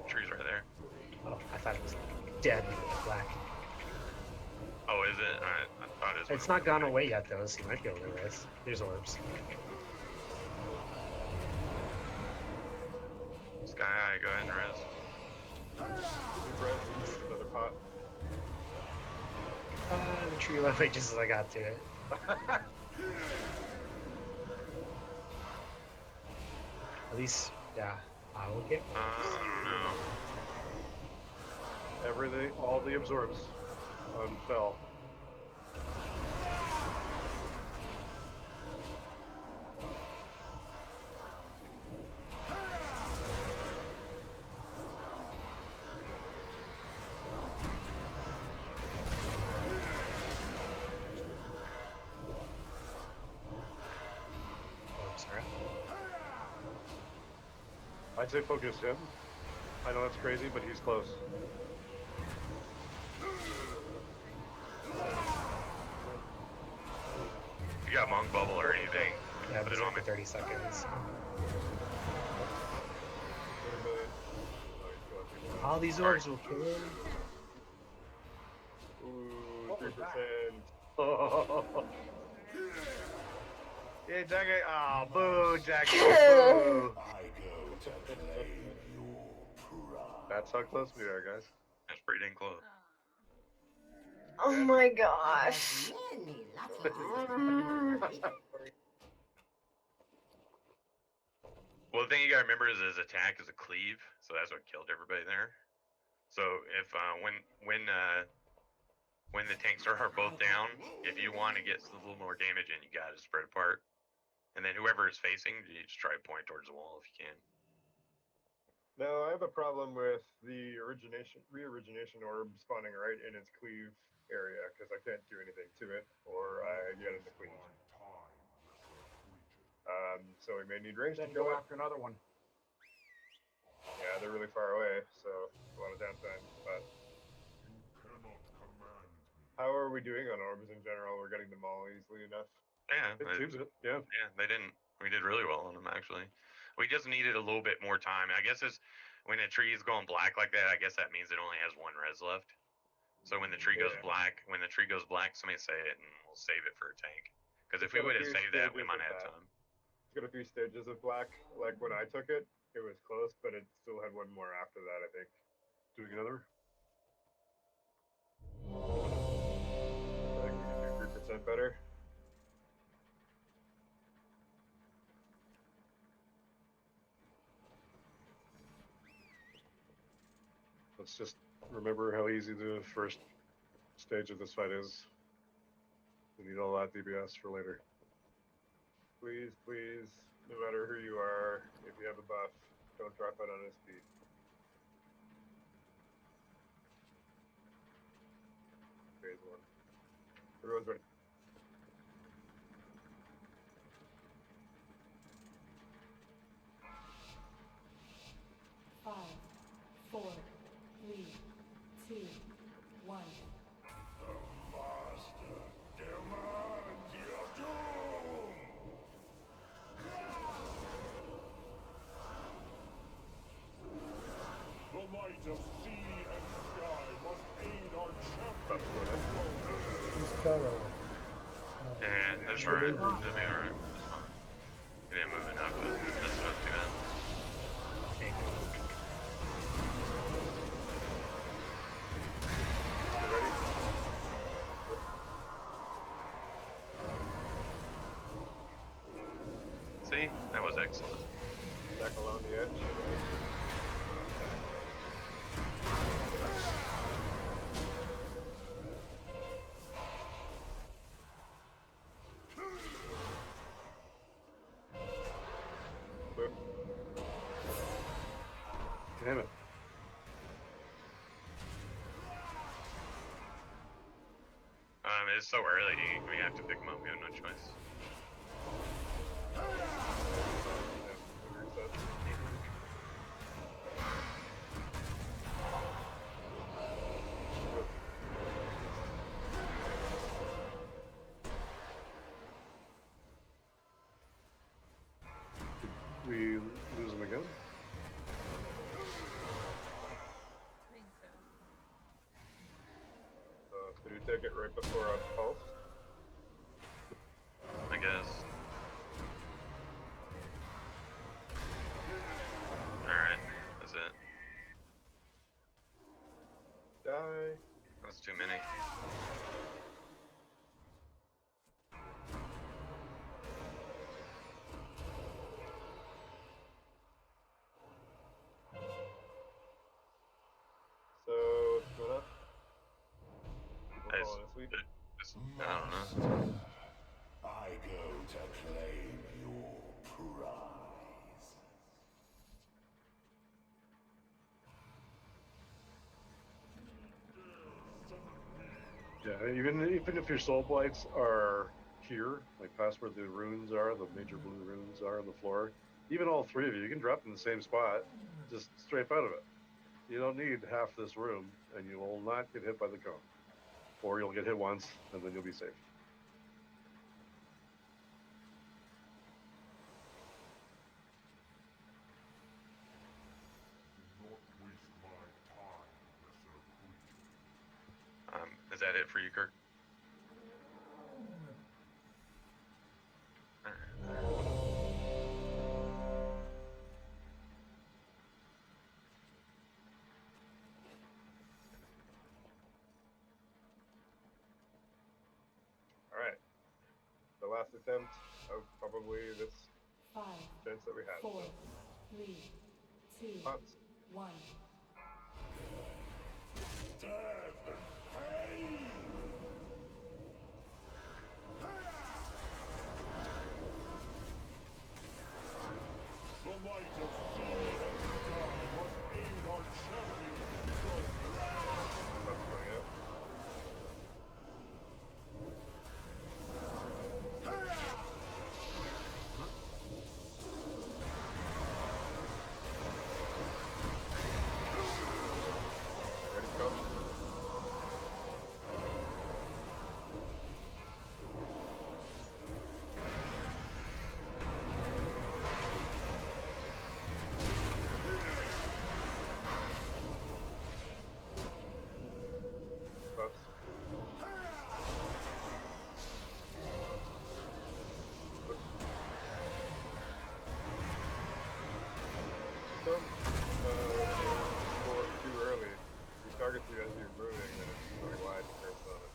Tree's right there. Oh, I thought it was dead with the black. Oh, is it? I thought it was. It's not gone away yet, though, so you might be able to res. There's orbs. Sky High, go ahead and res. Deep res, use another pot. The tree left me just as I got to it. At least, yeah. I will get. I don't know. Everything, all the absorbs fell. Orbs are up. I'd say focus him. I know that's crazy, but he's close. If you got monk bubble or anything, Yeah, put but it on for me. 30 seconds. All these orbs will kill him. Ooh, What was 3%. Yeah, Jackie. Oh, boo, Jackie. Boo. That's how close we are, guys. That's pretty dang close. Oh my gosh. Many lucky Well, the thing you gotta remember is his attack is a cleave, so that's what killed everybody there. So if when the tanks are both down, if you want to get a little more damage in, you gotta spread apart, and then whoever is facing, you just try to point towards the wall if you can. Now, I have a problem with the re-origination orb spawning right in its cleave area, because I can't do anything to it, or I get in the cleave. So we may need range to Then kill go it. after another one. Yeah, they're really far away, so a lot of downtime. But how are we doing on orbs in general? We're getting them all easily enough. Yeah, It seems it. Yeah. yeah, they didn't. We did really well on them actually. We just needed a little bit more time. I guess it's when a tree is going black like that. I guess that means it only has one res left. So when the tree goes Yeah. black, somebody say it and we'll save it for a tank. Because if It's we got a would have few saved that, we stages might of have had that. time. It's got a few stages of black. Like when I took it, it was close, but it still had one more after that, I think. Doing another. I think we can do 3% better. Let's just remember how easy the first stage of this fight is. We need all that DBS for later. Please, please, no matter who you are, if you have a buff, don't drop out on SP. Phase 1. Everyone's ready. Five, four, three, two, one. The master demands your doom! The might of sea and sky must aid our champion. He's kind of. Yeah, that's right. That'd be alright. That's fine. He didn't move enough, but that's not too bad. See? That was excellent. Back along the edge. Damn it. It's so early, we have to pick him up, we have no choice. We lose him again? I think so. Did we take it right before our pulse? I guess. Alright, that's it. Die. That's too many. So, what's going on? People falling asleep? I don't know. I go to claim your prize. Yeah, even if your soul blights are here, like past where the runes are, the major blue runes are on the floor, even all three of you, you can drop in the same spot, just strafe out of it. You don't need half this room, and you will not get hit by the cone. Or you'll get hit once, and then you'll be safe. Is that it for you, Kirk? Alright. The last attempt of probably this Five, chance that we have. four, So. 3, 2, Pots. 1. Death and pain! The might of sea and sky must aid our champion. That's coming out. Ready to go? Buffs. Too early. You target you as you're moving, and it's going wide and curves on it.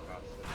Pass it.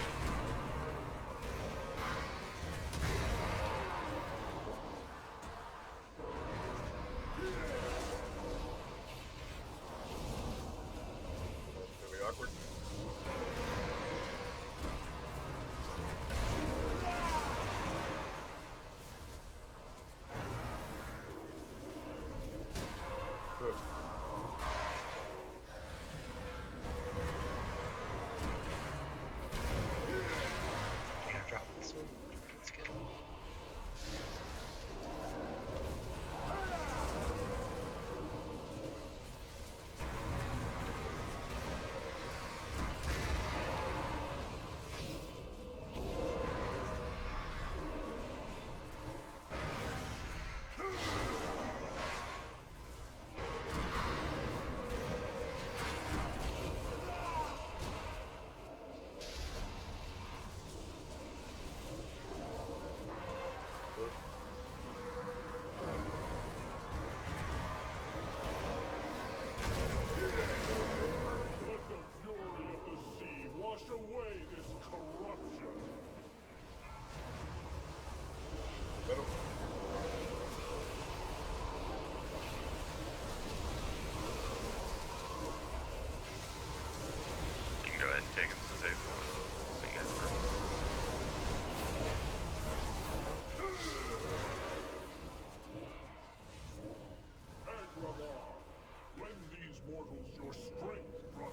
mortals your strength, brother.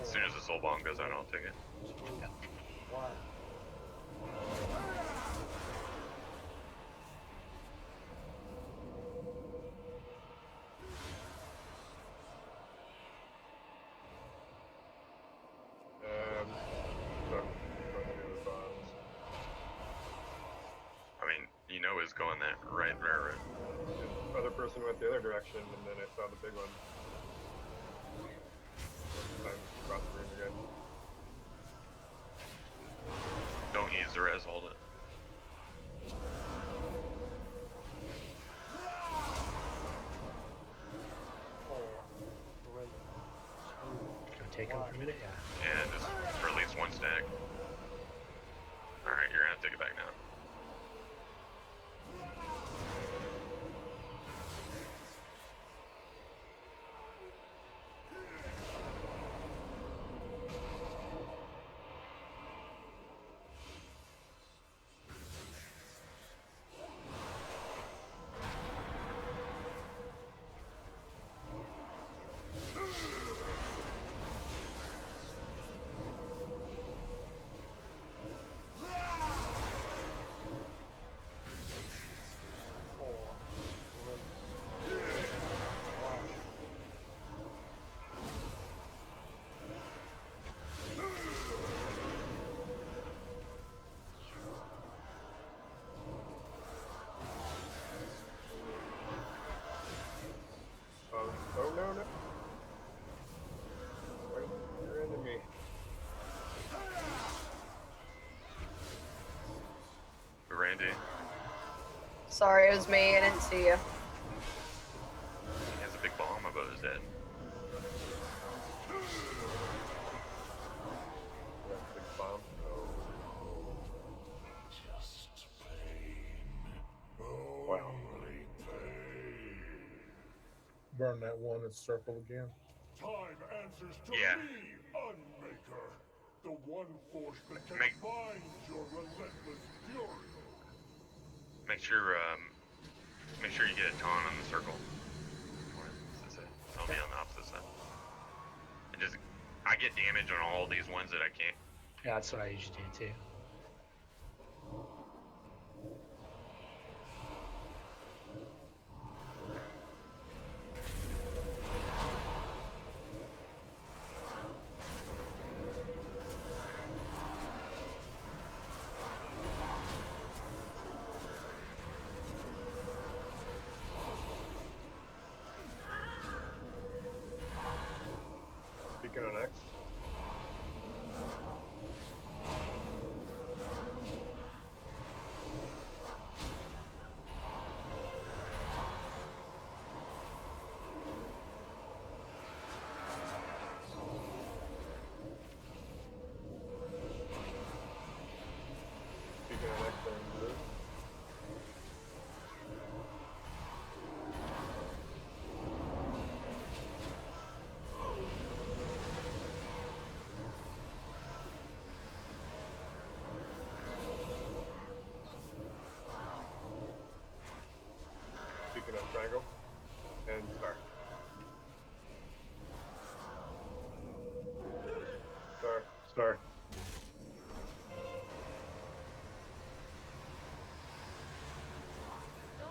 As soon as the soul bomb goes out, I'll take it. 2, 1. I mean, you know it's going that right there. The other person went the other direction, and then I saw the big one. Time across the room again. Don't use the res, hold it. Can I take him for a minute? Yeah. And just for at least one stack. Alright, you're gonna have to take it back now. Oh no, no. Wait, you're into me. Randy. Sorry, it was me. I didn't see you. He has a big bomb above his head. That's a big bomb. Just pain. Wow. Only pain. Burn that one and circle again. Time answers to Yeah. me, Unmaker. The one force that can Make- bind your relentless fury. Make sure you get a taunt on the circle. What does it say? I'll be on the opposite side. And just, I get damage on all these ones that I can't. Yeah, that's what I usually do too. Speaking on X. Speaking on X, and blue. Speaking on triangle and star. Star. Star.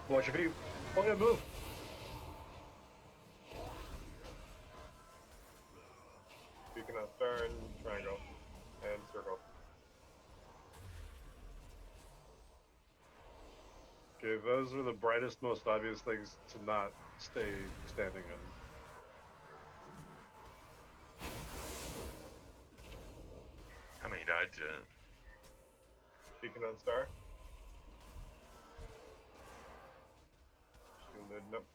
Watch your feet. Oh yeah, move. Speaking on star and triangle and circle. Okay, those are the brightest, most obvious things to not stay standing in. How many died to? Speaking on star. Shielded, nope.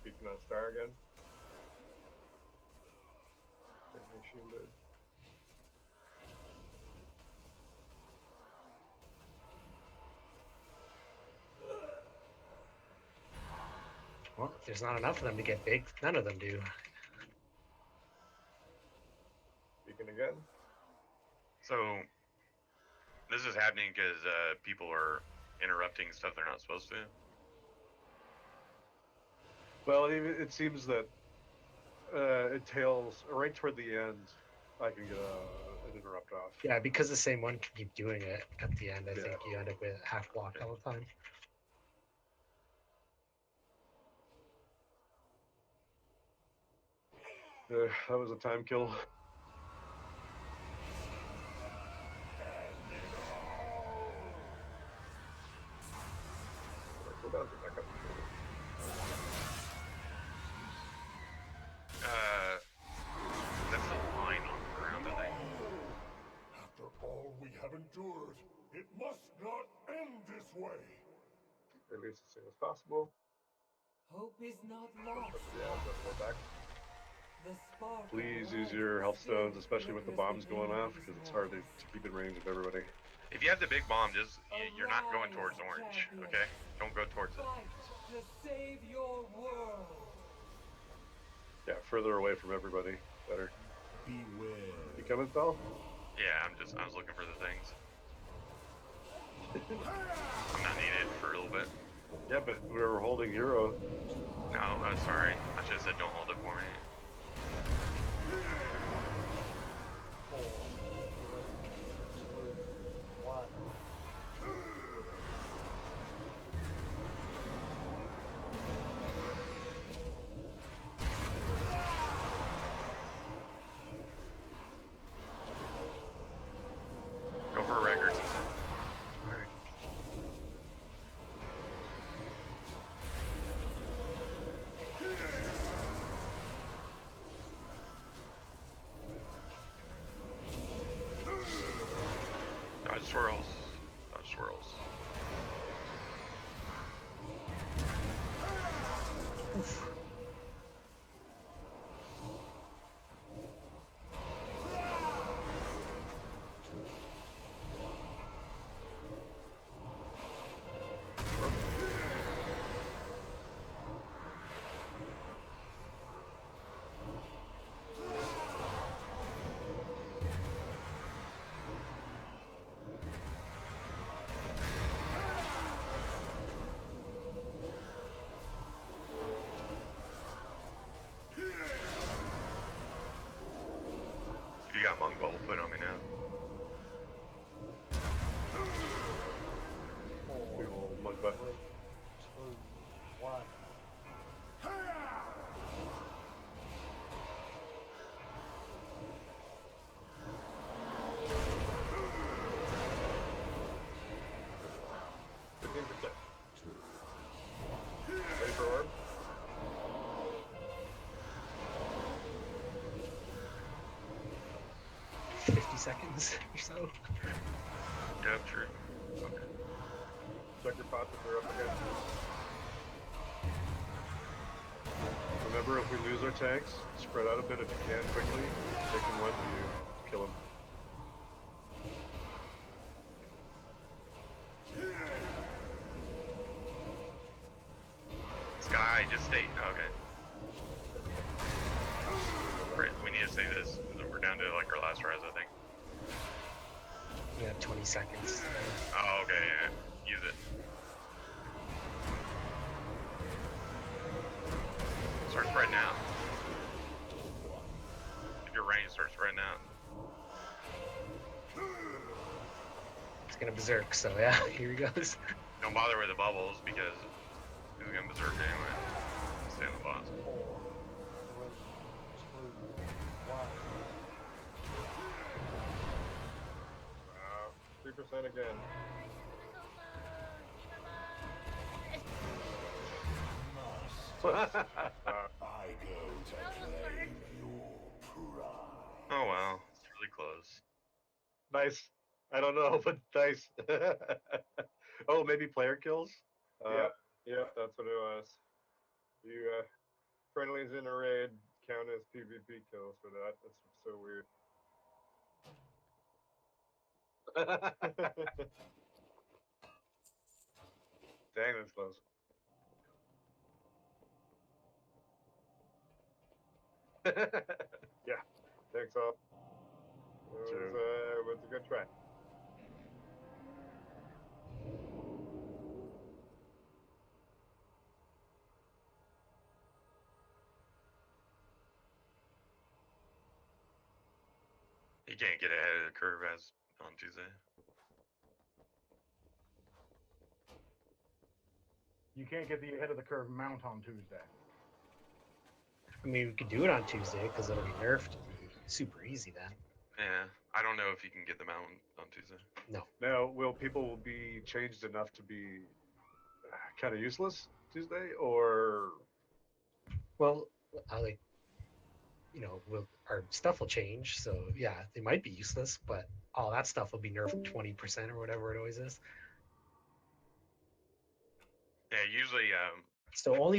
Speaking on star again. Certainly shielded. Well, if there's not enough of them to get big, none of them do. again. So this is happening because people are interrupting stuff they're not supposed to. Well, it seems that it tails right toward the end. I can get an interrupt off. Yeah, because the same one can keep doing it at the end. I Yeah. think you end up with half blocked all the time. That was a time kill. Cooldowns are back up. That's a line on the ground, I think. After all we have endured, it must not end this way. Release as soon as possible. Hope is not lost. Yeah, just pull back. The spark of Please use life your health still stones, especially with the bombs flickers going within off, his because it's hard to walls. keep in range of everybody. If you have the big bomb, just you're not going Arise, towards orange. champions. Okay, don't go towards it. Fight to save your world. Yeah, further away from everybody, better. Beware. You coming, pal? Yeah, I was looking for the things. I'm not needed for a little bit. Yeah, but we were holding Hero. No, I'm sorry. I should have said don't hold it for me. Go for records. Dodge swirls. Dodge swirls. If you got monk bubble, put on me now. We will mug butt. 3, 2, 1. 15%. Ready for orb? Seconds or so. Yep, true. Okay. Check your pots if they're up again. Remember, if we lose our tanks, spread out a bit if you can quickly. They can run to you, kill them. Sky, just stay. Okay. Right, we need to say this. We're down to like our last res, I think. You have 20 seconds. Oh, okay, yeah. Use it. Start spreading out. If you're ranged, start spreading out. It's gonna berserk, so yeah, here he goes. Don't bother with the bubbles because he's gonna berserk anyway. Stay on the boss. 4, 3, 2, 1. 3% again. I go to claim your pride. Oh wow, it's really close. Nice. I don't know, but nice. Oh, maybe player kills? Yep, that's what it was. You friendlies in a raid count as PvP kills for that. That's so weird. Dang, that's close. Yeah, thanks all. It was a good try. You can't get ahead of the curve as on Tuesday. You can't get the ahead of the curve mount on Tuesday. I mean, we could do it on Tuesday because it'll be nerfed. Super easy then. Yeah, I don't know if you can get them out on Tuesday. No. Now, will people be changed enough to be kind of useless Tuesday, or Well, like, you know, our stuff will change. So yeah, they might be useless, but all that stuff will be nerfed 20% or whatever it always is. Yeah, usually So only